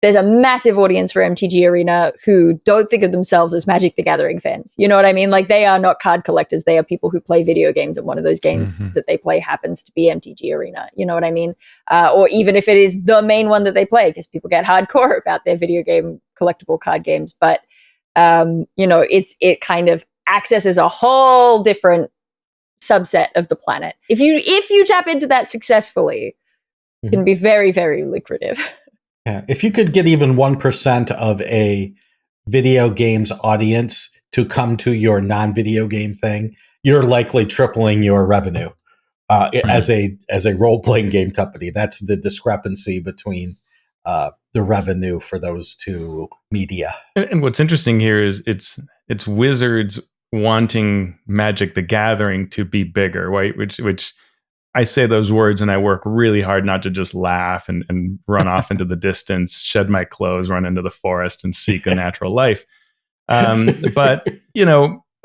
there's a massive audience for MTG Arena who don't think of themselves as Magic the Gathering fans. You know what I mean? Like, they are not card collectors. They are people who play video games, and one of those games that they play happens to be MTG Arena. You know what I mean? Or even if it is the main one that they play, because people get hardcore about their video game collectible card games. But, it kind of accesses a whole different subset of the planet. If you tap into that successfully, it can be very, very lucrative. Yeah. If you could get even 1% of a video games audience to come to your non-video game thing, you're likely tripling your revenue as a role-playing game company. That's the discrepancy between the revenue for those two media. And what's interesting here is it's Wizards wanting Magic the Gathering to be bigger, right? Which I say those words and I work really hard not to just laugh and run off into the distance, shed my clothes, run into the forest and seek a natural life. But,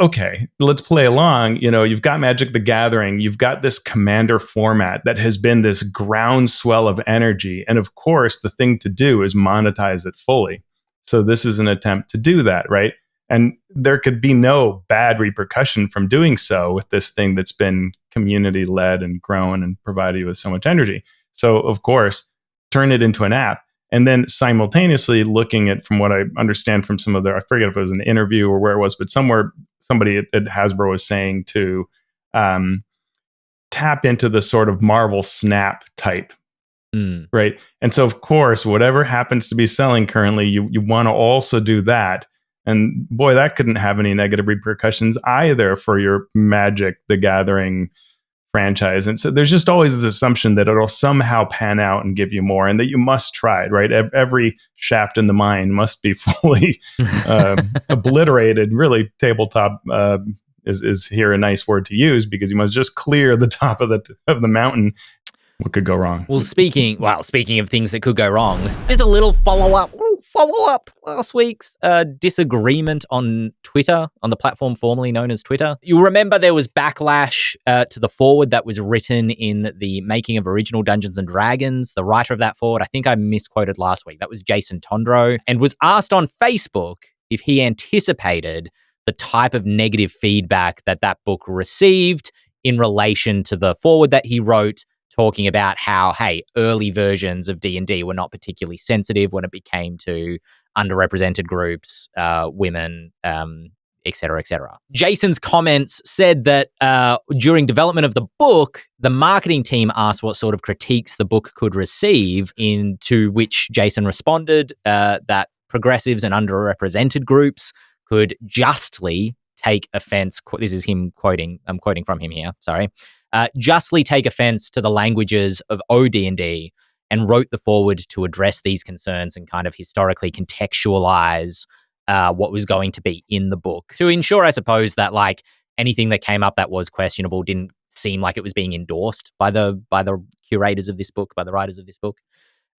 okay, let's play along. You've got Magic the Gathering. You've got this Commander format that has been this groundswell of energy. And of course, the thing to do is monetize it fully. So this is an attempt to do that, right? And there could be no bad repercussion from doing so with this thing that's been community-led and grown and provided you with so much energy. So, of course, turn it into an app. And then simultaneously looking at, from what I understand from some of I forget if it was an interview or where it was, but somewhere somebody at Hasbro was saying to tap into the sort of Marvel Snap type. Right. And so, of course, whatever happens to be selling currently, you want to also do that. And boy, that couldn't have any negative repercussions either for your Magic the Gathering franchise. And so there's just always this assumption that it'll somehow pan out and give you more, and that you must try it, right? Every shaft in the mine must be fully obliterated. Really, tabletop is here a nice word to use, because you must just clear the top of the mountain. What could go wrong? Well, speaking of things that could go wrong, just a little follow-up last week's disagreement on Twitter, on the platform formerly known as Twitter. You'll remember there was backlash to the forward that was written in the making of original Dungeons & Dragons. The writer of that forward, I think I misquoted last week, that was Jason Tondro, and was asked on Facebook if he anticipated the type of negative feedback that book received in relation to the forward that he wrote, talking about how, hey, early versions of D&D were not particularly sensitive when it became to underrepresented groups, women, et cetera, et cetera. Jason's comments said that during development of the book, the marketing team asked what sort of critiques the book could receive, into which Jason responded that progressives and underrepresented groups could justly take offense. This is him quoting. I'm quoting from him here. Sorry. Justly take offense to the languages of OD&D, and wrote the forward to address these concerns and kind of historically contextualize what was going to be in the book, to ensure, I suppose, that like anything that came up that was questionable didn't seem like it was being endorsed by the curators of this book, by the writers of this book.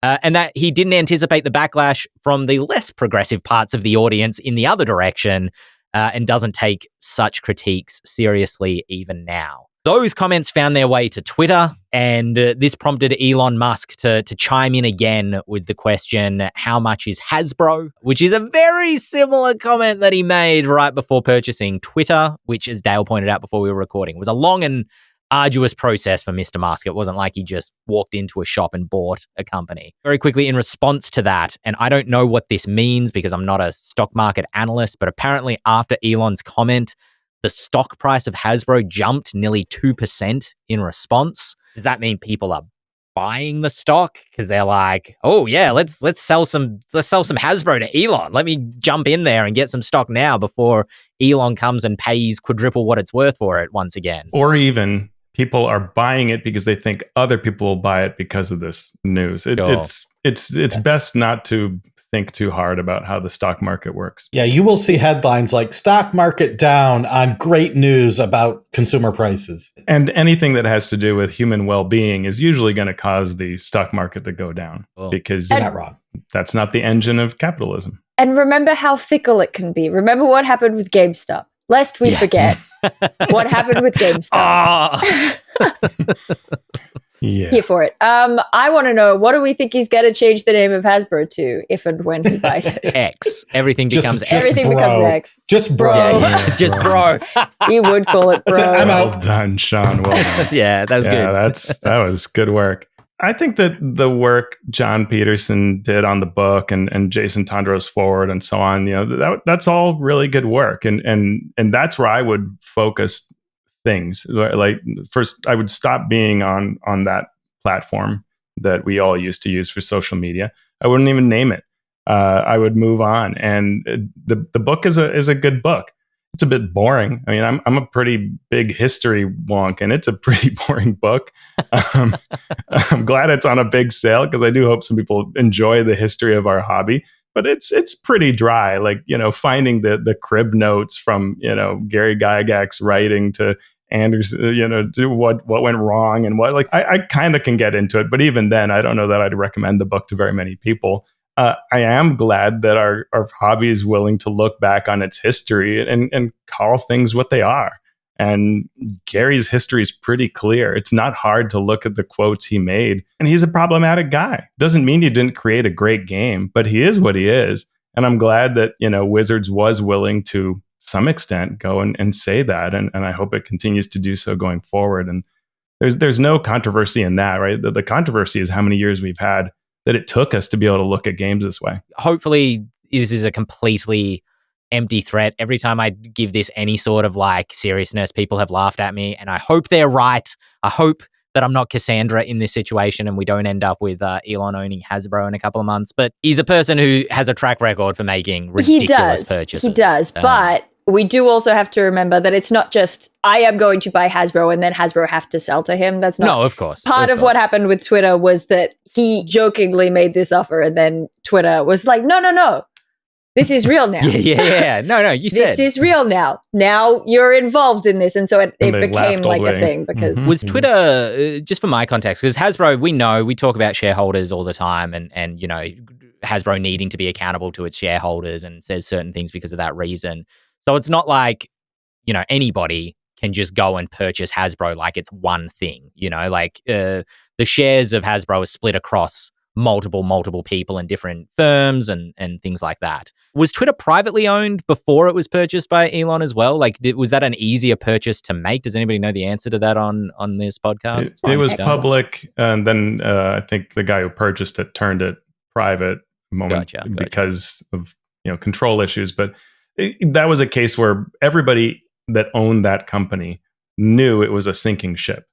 And that he didn't anticipate the backlash from the less progressive parts of the audience in the other direction, and doesn't take such critiques seriously even now. Those comments found their way to Twitter, and this prompted Elon Musk to chime in again with the question, how much is Hasbro? Which is a very similar comment that he made right before purchasing Twitter, which, as Dael pointed out before we were recording, was a long and arduous process for Mr. Musk. It wasn't like he just walked into a shop and bought a company. Very quickly, in response to that, and I don't know what this means because I'm not a stock market analyst, but apparently after Elon's comment, the stock price of Hasbro jumped nearly 2% in response. Does that mean people are buying the stock because they're like, oh yeah, let's sell some Hasbro to Elon. Let me jump in there and get some stock now before Elon comes and pays quadruple what it's worth for it once again. Or even people are buying it because they think other people will buy it because of this news. It's best not to think too hard about how the stock market works. Yeah, you will see headlines like stock market down on great news about consumer prices. And anything that has to do with human well-being is usually going to cause the stock market to go down, because you're not wrong. That's not the engine of capitalism. And remember how fickle it can be. Remember what happened with GameStop. Lest we forget what happened with GameStop. Yeah. Here for it. I want to know, what do we think he's going to change the name of Hasbro to if and when he buys it? X. Everything becomes X. Everything bro. becomes X. Just bro. Yeah, just bro. He would call it bro. I'm Well out. done, Shawn. Well done. Yeah, that was good. That was good work. I think that the work John Peterson did on the book and Jason Tondro's forward and so on, that's all really good work. And that's where I would focus things. Like, first, I would stop being on that platform that we all used to use for social media. I wouldn't even name it. I would move on. And the book is a good book. It's a bit boring. I mean, I'm a pretty big history wonk, and it's a pretty boring book. I'm glad it's on a big sale because I do hope some people enjoy the history of our hobby. But it's pretty dry. Like, finding the crib notes from Gary Gygax's writing to Anders, to what went wrong and what. Like, I kind of can get into it, but even then, I don't know that I'd recommend the book to very many people. I am glad that our hobby is willing to look back on its history and call things what they are. And Gary's history is pretty clear. It's not hard to look at the quotes he made. And he's a problematic guy. Doesn't mean he didn't create a great game, but he is what he is. And I'm glad that, Wizards was willing to some extent go and say that. And I hope it continues to do so going forward. And there's no controversy in that, right? The controversy is how many years we've had that it took us to be able to look at games this way. Hopefully, this is a completely empty threat. Every time I give this any sort of seriousness, people have laughed at me, and I hope they're right. I hope that I'm not Cassandra in this situation and we don't end up with Elon owning Hasbro in a couple of months. But he's a person who has a track record for making ridiculous purchases. He does, but we do also have to remember that it's not just, I am going to buy Hasbro and then Hasbro have to sell to him. That's not. No, of course. Part of what happened with Twitter was that he jokingly made this offer and then Twitter was like, no. This is real now. Yeah. No, you said. This is real now. Now you're involved in this. And so it became like a thing because. Was Twitter, just for my context, because Hasbro, we talk about shareholders all the time and Hasbro needing to be accountable to its shareholders and says certain things because of that reason. So it's not like, anybody can just go and purchase Hasbro like it's one thing, the shares of Hasbro are split across multiple people in different firms and things like that. Was Twitter privately owned before it was purchased by Elon as well? Was that an easier purchase to make? Does anybody know the answer to that on this podcast? It was public, and then I think the guy who purchased it turned it private Gotcha. Because of control issues, but that was a case where everybody that owned that company knew it was a sinking ship.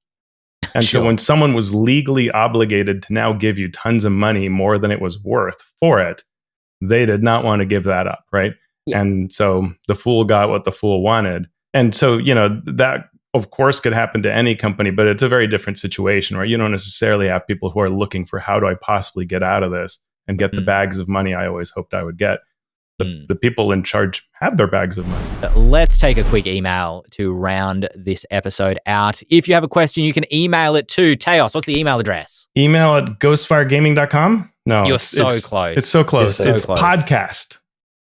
And so when someone was legally obligated to now give you tons of money, more than it was worth for it, they did not want to give that up, right? Yeah. And so the fool got what the fool wanted. And so, that of course could happen to any company, but it's a very different situation, right? You don't necessarily have people who are looking for, how do I possibly get out of this and get the bags of money I always hoped I would get. The people in charge have their bags of money. Let's take a quick email to round this episode out. If you have a question, you can email it to Teos. What's the email address? Email at ghostfiregaming.com. No, You're so close. It's so close. It's podcast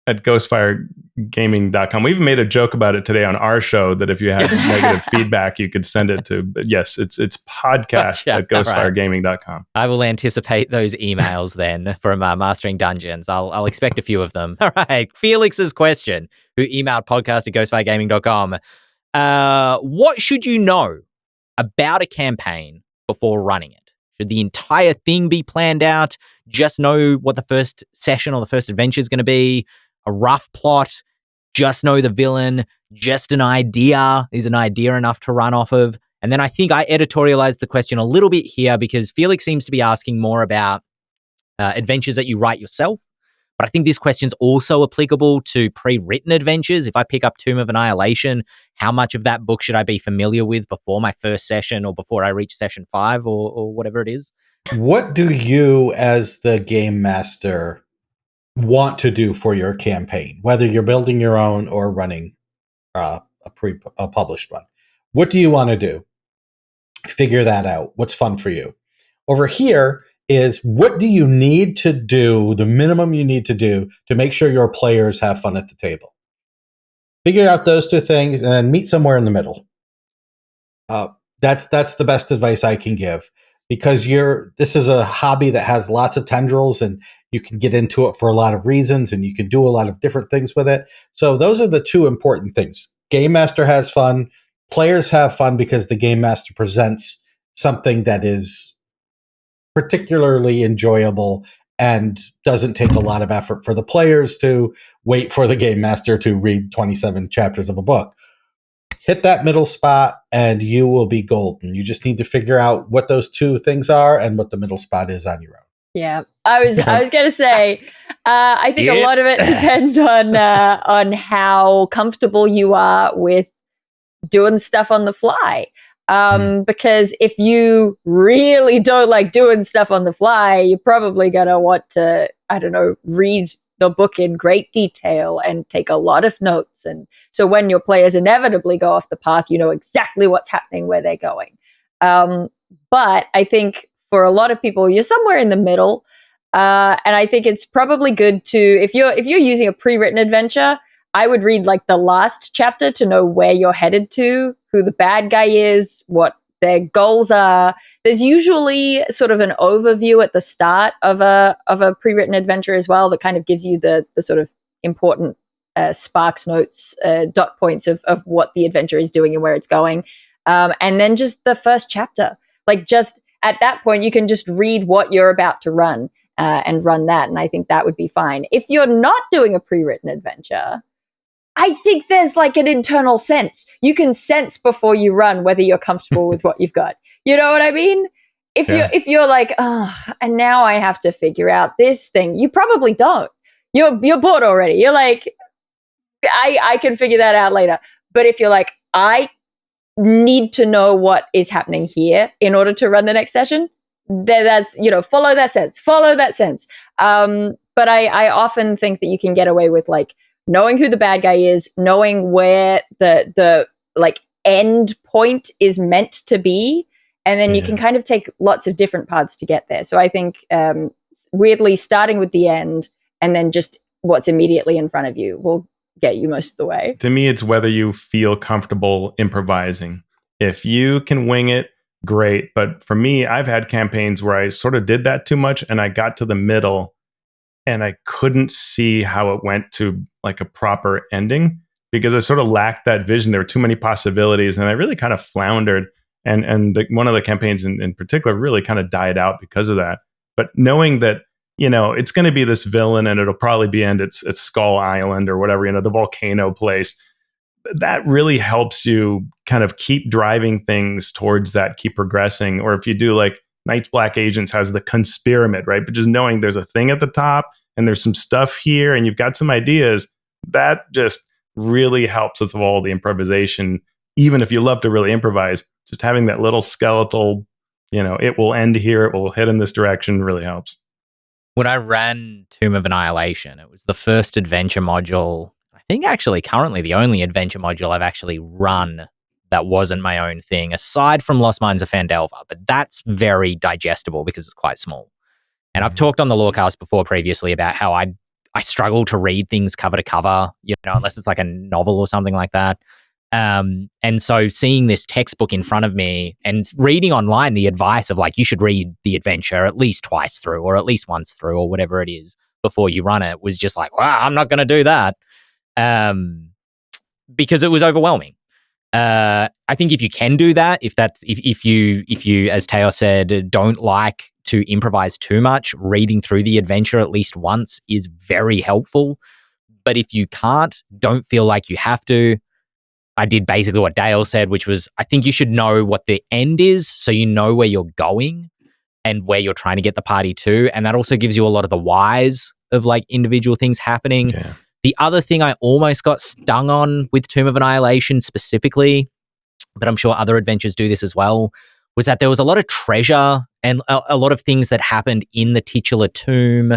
at ghostfiregaming.com. We even made a joke about it today on our show that if you had negative feedback, you could send it to. But yes, it's podcast at ghostfiregaming.com. I will anticipate those emails then from Mastering Dungeons. I'll expect a few of them. All right. Felix's question, who emailed podcast at ghostfiregaming.com. What should you know about a campaign before running it? Should the entire thing be planned out? Just know what the first session or the first adventure is going to be? A rough plot? Just know the villain? Just an idea? Is an idea enough to run off of? And then I think I editorialized the question a little bit here because Felix seems to be asking more about adventures that you write yourself. But I think this question's also applicable to pre-written adventures. If I pick up Tomb of Annihilation, how much of that book should I be familiar with before my first session or before I reach session 5 or whatever it is? What do you, as the game master, want to do for your campaign, whether you're building your own or running a published one? What do you want to do? Figure that out. What's fun for you? Over here is, what do you need to do, the minimum you need to do to make sure your players have fun at the table? Figure out those two things and then meet somewhere in the middle. That's the best advice I can give, because this is a hobby that has lots of tendrils, and you can get into it for a lot of reasons, and you can do a lot of different things with it. So those are the two important things. Game Master has fun. Players have fun because the Game Master presents something that is particularly enjoyable and doesn't take a lot of effort for the players to wait for the Game Master to read 27 chapters of a book. Hit that middle spot and you will be golden. You just need to figure out what those two things are and what the middle spot is on your own. Yeah, I was going to say, I think a lot of it depends on how comfortable you are with doing stuff on the fly. Because if you really don't like doing stuff on the fly, you're probably going to want to, read the book in great detail and take a lot of notes. And so when your players inevitably go off the path, you know exactly what's happening, where they're going. But I think for a lot of people, you're somewhere in the middle. And I think it's probably good to, if you're using a pre-written adventure, I would read like the last chapter to know where you're headed to, who the bad guy is, what their goals are. There's usually sort of an overview at the start of a pre-written adventure as well that kind of gives you the sort of important sparks notes, dot points of what the adventure is doing and where it's going. And then just the first chapter, like just at that point, you can just read what you're about to run and run that. And I think that would be fine. If you're not doing a pre-written adventure, I think there's like an internal sense. You can sense before you run whether you're comfortable with what you've got. You know what I mean? If you're like, oh, and now I have to figure out this thing, you probably don't. You're bored already. You're like, I can figure that out later. But if you're like, I need to know what is happening here in order to run the next session, then that's, follow that sense. But I often think that you can get away with like knowing who the bad guy is, knowing where the like end point is meant to be, and then you can kind of take lots of different paths to get there. So I think weirdly starting with the end and then just what's immediately in front of you will get you most of the way. To me, it's whether you feel comfortable improvising. If you can wing it, great. But for me, I've had campaigns where I sort of did that too much and I got to the middle and I couldn't see how it went to like a proper ending because I sort of lacked that vision. There were too many possibilities and I really kind of floundered. And one of the campaigns in particular really kind of died out because of that. But knowing that, it's going to be this villain and it'll probably be end at Skull Island or whatever, the volcano place, that really helps you kind of keep driving things towards that, keep progressing. Or if you do like Night's Black Agents has the Conspiramid, right? But just knowing there's a thing at the top and there's some stuff here and you've got some ideas, that just really helps with all the improvisation. Even if you love to really improvise, just having that little skeletal, it will end here, it will head in this direction, really helps. When I ran Tomb of Annihilation, it was the first adventure module, I think actually currently the only adventure module I've actually run that wasn't my own thing, aside from Lost Mines of Phandelver, but that's very digestible because it's quite small. And I've talked on the Lorecast before previously about how I struggle to read things cover to cover, unless it's like a novel or something like that. And so seeing this textbook in front of me and reading online the advice of like, you should read the adventure at least twice through or at least once through or whatever it is before you run it was just like, wow, I'm not going to do that. Because it was overwhelming. I think if you can do that, if you, as Teos said, don't like to improvise too much, reading through the adventure at least once is very helpful. But if you can't, don't feel like you have to. I did basically what Dael said, which was, I think you should know what the end is so you know where you're going and where you're trying to get the party to. And that also gives you a lot of the whys of like individual things happening. Yeah. The other thing I almost got stung on with Tomb of Annihilation specifically, but I'm sure other adventures do this as well, was that there was a lot of treasure and a lot of things that happened in the titular tomb.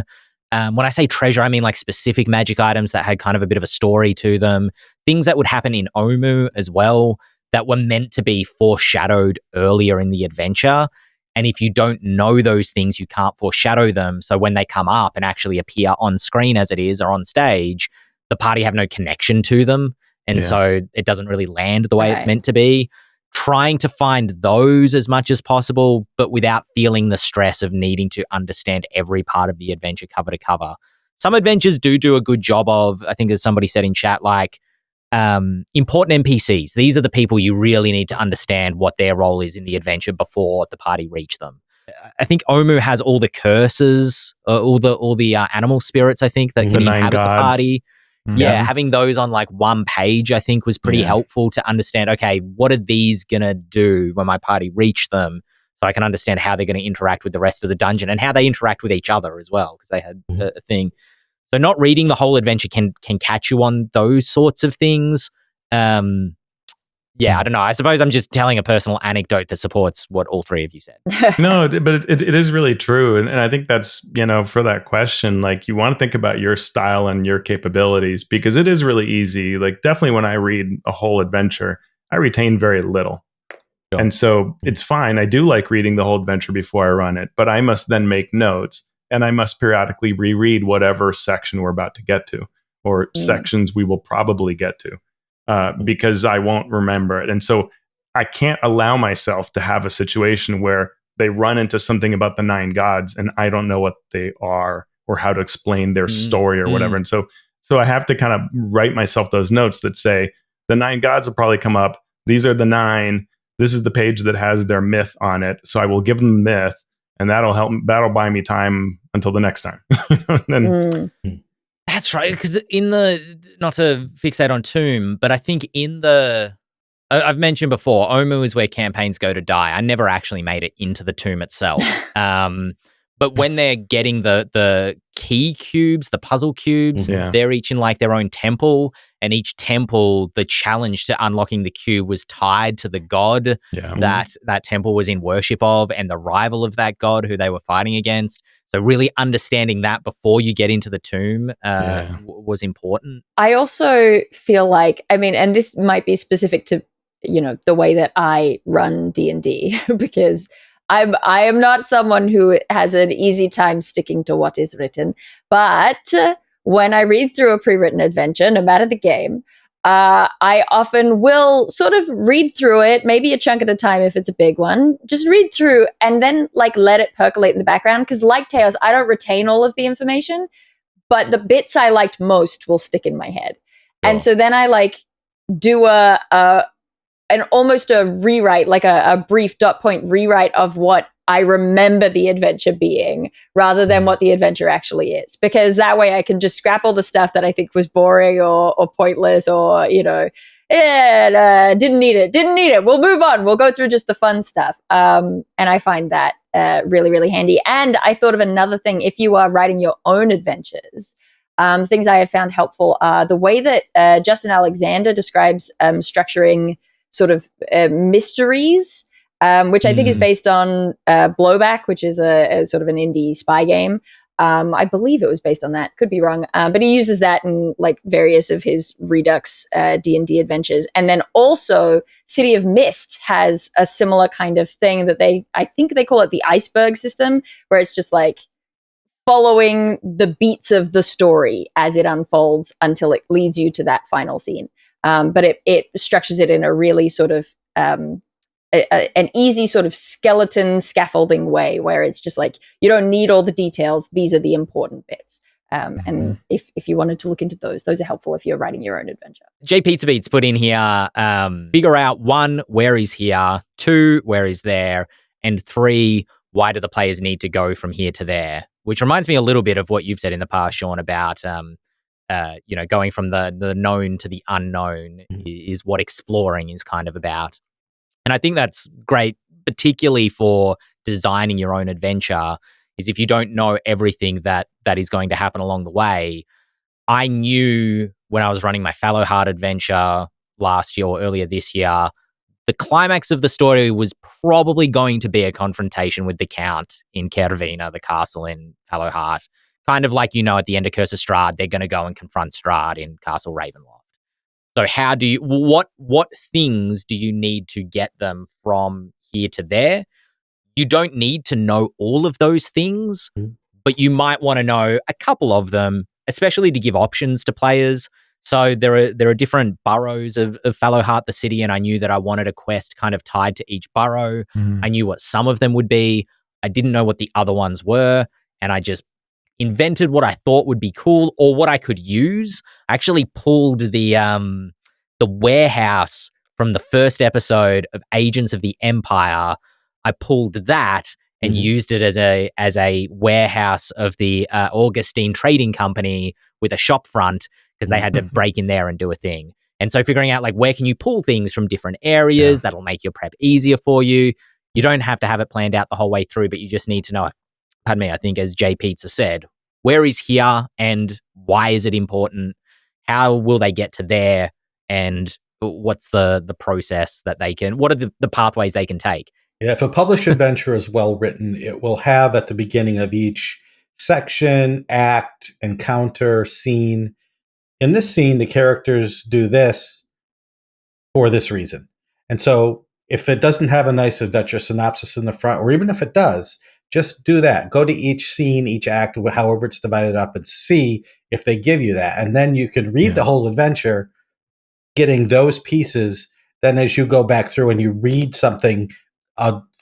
When I say treasure, I mean like specific magic items that had kind of a bit of a story to them. Things that would happen in Omu as well that were meant to be foreshadowed earlier in the adventure. And if you don't know those things, you can't foreshadow them. So when they come up and actually appear on screen as it is or on stage, the party have no connection to them. And so it doesn't really land the way it's meant to be. trying to find those as much as possible, but without feeling the stress of needing to understand every part of the adventure cover to cover. Some adventures do a good job of, I think as somebody said in chat, like important NPCs. These are the people you really need to understand what their role is in the adventure before the party reach them. I think Omu has all the curses, all the animal spirits, I think, that can inhabit the party. Yeah, having those on like one page, I think, was pretty helpful to understand, okay, what are these going to do when my party reach them? So I can understand how they're going to interact with the rest of the dungeon and how they interact with each other as well, because they had a thing. So not reading the whole adventure can catch you on those sorts of things. I don't know. I suppose I'm just telling a personal anecdote that supports what all three of you said. No, but it is really true. And I think that's, for that question, like you want to think about your style and your capabilities, because it is really easy. Like definitely when I read a whole adventure, I retain very little. Sure. And so it's fine. I do like reading the whole adventure before I run it, but I must then make notes and I must periodically reread whatever section we're about to get to or sections we will probably get to. Because I won't remember it. And so I can't allow myself to have a situation where they run into something about the 9 gods and I don't know what they are or how to explain their story or whatever. And so I have to kind of write myself those notes that say the 9 gods will probably come up. These are the 9. This is the page that has their myth on it. So I will give them the myth and that'll buy me time until the next time. That's right, because not to fixate on Tomb, but I think I've mentioned before, Omu is where campaigns go to die. I never actually made it into the tomb itself. But when they're getting the key cubes, the puzzle cubes, they're each in like their own temple, and each temple, the challenge to unlocking the cube was tied to the god that temple was in worship of and the rival of that god who they were fighting against. So really understanding that before you get into the tomb was important. I also feel like, and this might be specific to, the way that I run D&D, because I am not someone who has an easy time sticking to what is written. But when I read through a pre-written adventure, no matter the game, I often will sort of read through it, maybe a chunk at a time if it's a big one, just read through and then like let it percolate in the background. Because like Teos, I don't retain all of the information, but the bits I liked most will stick in my head. Oh. And so then I like do an almost a rewrite, like a brief dot point rewrite of what I remember the adventure being rather than what the adventure actually is. Because that way I can just scrap all the stuff that I think was boring or pointless or, didn't need it. We'll move on. We'll go through just the fun stuff. And I find that really, really handy. And I thought of another thing. If you are writing your own adventures, things I have found helpful are the way that Justin Alexander describes structuring sort of mysteries, which I think is based on Blowback, which is a sort of an indie spy game. I believe it was based on that. Could be wrong. But he uses that in like various of his Redux D&D adventures. And then also City of Mist has a similar kind of thing that I think they call it the iceberg system, where it's just like following the beats of the story as it unfolds until it leads you to that final scene. But it structures it in a really sort of an easy sort of skeleton scaffolding way where it's just like, you don't need all the details. These are the important bits. And if you wanted to look into those are helpful if you're writing your own adventure. J Pizza Beats put in here, figure out 1, where is here, 2, where is there, and 3, why do the players need to go from here to there? Which reminds me a little bit of what you've said in the past, Shawn, about going from the known to the unknown is what exploring is kind of about. And I think that's great, particularly for designing your own adventure, is if you don't know everything that is going to happen along the way. I knew when I was running my Fallowheart adventure last year or earlier this year, the climax of the story was probably going to be a confrontation with the Count in Kervina, the castle in Fallowheart. Kind of like, at the end of Curse of Strahd, they're going to go and confront Strahd in Castle Ravenloft. So how do you, what things do you need to get them from here to there? You don't need to know all of those things, but you might want to know a couple of them, especially to give options to players. So there are different boroughs of Fallowheart, the city, and I knew that I wanted a quest kind of tied to each borough. I knew what some of them would be. I didn't know what the other ones were, and I just invented what I thought would be cool or what I could use. I actually pulled the warehouse from the first episode of Agents of the Empire. I pulled that and used it as a warehouse of the Augustine Trading Company with a shop front, because they had to break in there and do a thing. And so figuring out like where can you pull things from different areas that'll make your prep easier for you. You don't have to have it planned out the whole way through, but you just need to know, pardon me, I think as Jay Pizza said, where is here and why is it important? How will they get to there? And what's the process that they can, what are the pathways they can take? Yeah, if a published adventure is well written, it will have at the beginning of each section, act, encounter, scene. In this scene, the characters do this for this reason. And so if it doesn't have a nice adventure synopsis in the front, or even if it does, just do that. Go to each scene, each act, however it's divided up, and see if they give you that. And then you can read the whole adventure, getting those pieces. Then as you go back through and you read something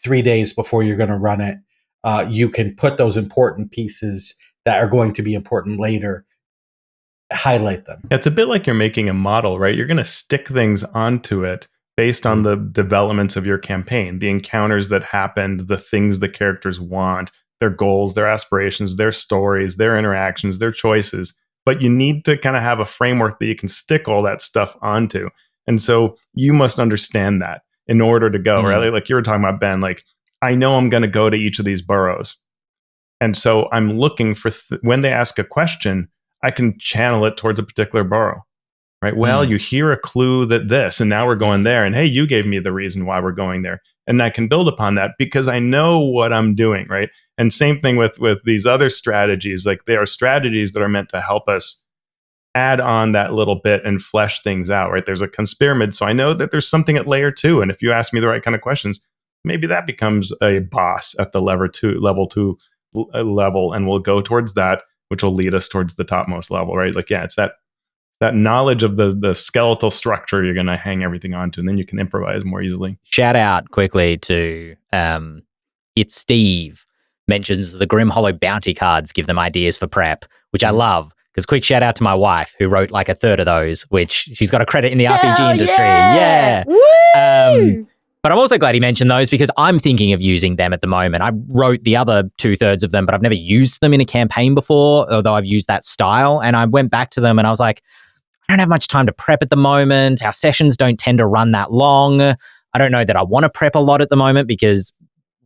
3 days before you're going to run it, you can put those important pieces that are going to be important later, highlight them. It's a bit like you're making a model, right? You're going to stick things onto it based on the developments of your campaign, the encounters that happened, the things the characters want, their goals, their aspirations, their stories, their interactions, their choices. But you need to kind of have a framework that you can stick all that stuff onto. And so you must understand that in order to go, right? Like you were talking about, Ben, like, I know I'm going to go to each of these boroughs. And so I'm looking for, when they ask a question, I can channel it towards a particular borough, right? Well, you hear a clue that this, and now we're going there. And hey, you gave me the reason why we're going there. And I can build upon that because I know what I'm doing, right? And same thing with these other strategies. Like they are strategies that are meant to help us add on that little bit and flesh things out, right? There's a conspiramid, so I know that there's something at layer 2. And if you ask me the right kind of questions, maybe that becomes a boss at the level 2 level, and we'll go towards that, which will lead us towards the topmost level, right? Like, yeah, it's that knowledge of the skeletal structure you're going to hang everything onto, and then you can improvise more easily. Shout out quickly to It's Steve mentions the Grim Hollow bounty cards give them ideas for prep, which I love. Because quick shout out to my wife who wrote like a third of those, which she's got a credit in the RPG industry. Yeah. But I'm also glad he mentioned those because I'm thinking of using them at the moment. I wrote the other 2/3 of them, but I've never used them in a campaign before, although I've used that style. And I went back to them and I was like, I don't have much time to prep at the moment. Our sessions don't tend to run that long. I don't know that I want to prep a lot at the moment because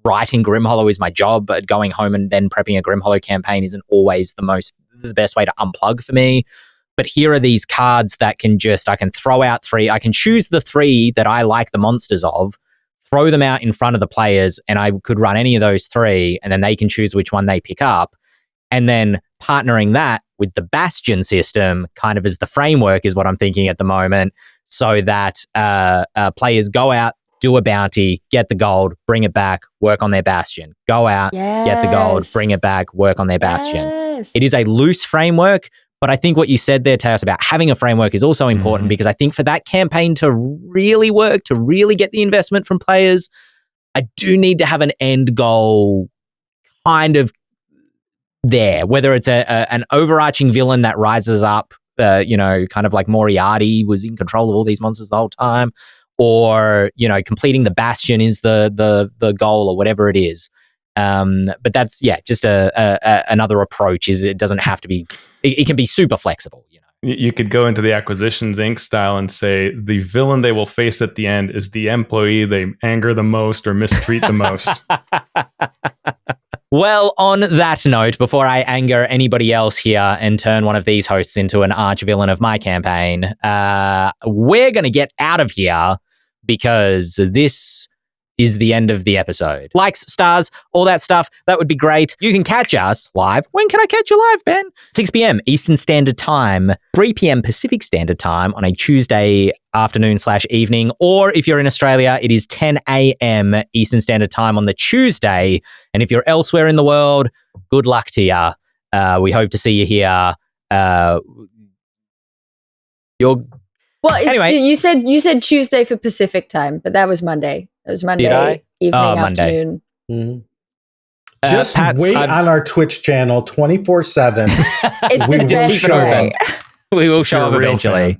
writing Grim Hollow is my job, but going home and then prepping a Grim Hollow campaign isn't always the best way to unplug for me. But here are these cards that I can throw out 3. I can choose the 3 that I like the monsters of, throw them out in front of the players, and I could run any of those 3, and then they can choose which one they pick up. And then partnering that with the Bastion system kind of as the framework is what I'm thinking at the moment, so that players go out, do a bounty, get the gold, bring it back, work on their Bastion. Go out, get the gold, bring it back, work on their Bastion. It is a loose framework, but I think what you said there, Teos, about having a framework is also important because I think for that campaign to really work, to really get the investment from players, I do need to have an end goal kind of there, whether it's an overarching villain that rises up, kind of like Moriarty was in control of all these monsters the whole time, or, completing the Bastion is the goal or whatever it is. But that's, just another approach. Is it doesn't have to be, it can be super flexible, You could go into the Acquisitions Inc. style and say the villain they will face at the end is the employee they anger the most or mistreat the most. Well, on that note, before I anger anybody else here and turn one of these hosts into an arch villain of my campaign, we're going to get out of here because this is the end of the episode. Likes, stars, all that stuff, that would be great. You can catch us live. When can I catch you live, Ben? 6 p.m. Eastern Standard Time, 3 p.m. Pacific Standard Time on a Tuesday afternoon/evening. Or if you're in Australia, it is 10 a.m. Eastern Standard Time on the Tuesday. And if you're elsewhere in the world, good luck to you. We hope to see you here. You're Well, Anyway. you said Tuesday for Pacific time, but that was Monday. It was Monday I? evening, Monday. afternoon. Mhm. Just Pat's, wait I'm- on our Twitch channel 24/7. It's We the will best show way. we will show You're up a real eventually.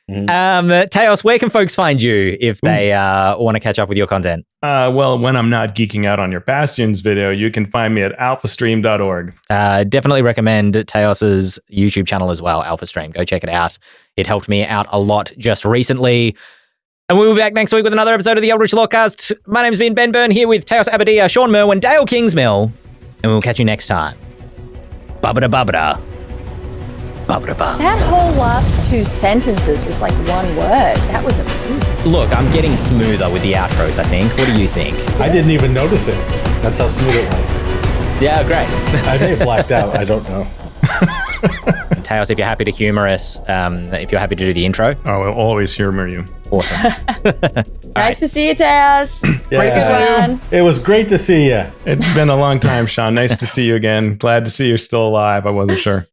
Teos, where can folks find you if they want to catch up with your content? Well, when I'm not geeking out on your Bastions video, you can find me at alphastream.org. Definitely recommend Teos's YouTube channel as well, Alpha Stream. Go check it out. It helped me out a lot just recently. And we'll be back next week with another episode of the Eldritch Lorecast. My name's been Ben Byrne here with Teos Abadia, Shawn Merwin, Dael Kingsmill, and we'll catch you next time. Babada babada. Babada ba. That whole last two sentences was like one word. That was amazing. Look, I'm getting smoother with the outros, I think. What do you think? I didn't even notice it. That's how smooth it was. Yeah, great. I may have blacked out. I don't know. Teos, if you're happy to humor us, if you're happy to do the intro, Oh, I'll always humor you. awesome. Nice to see you, Teos. Yeah. Good one. It was great to see you. It's been a long time, Shawn. Nice to see you again. Glad to see you're still alive. I wasn't sure.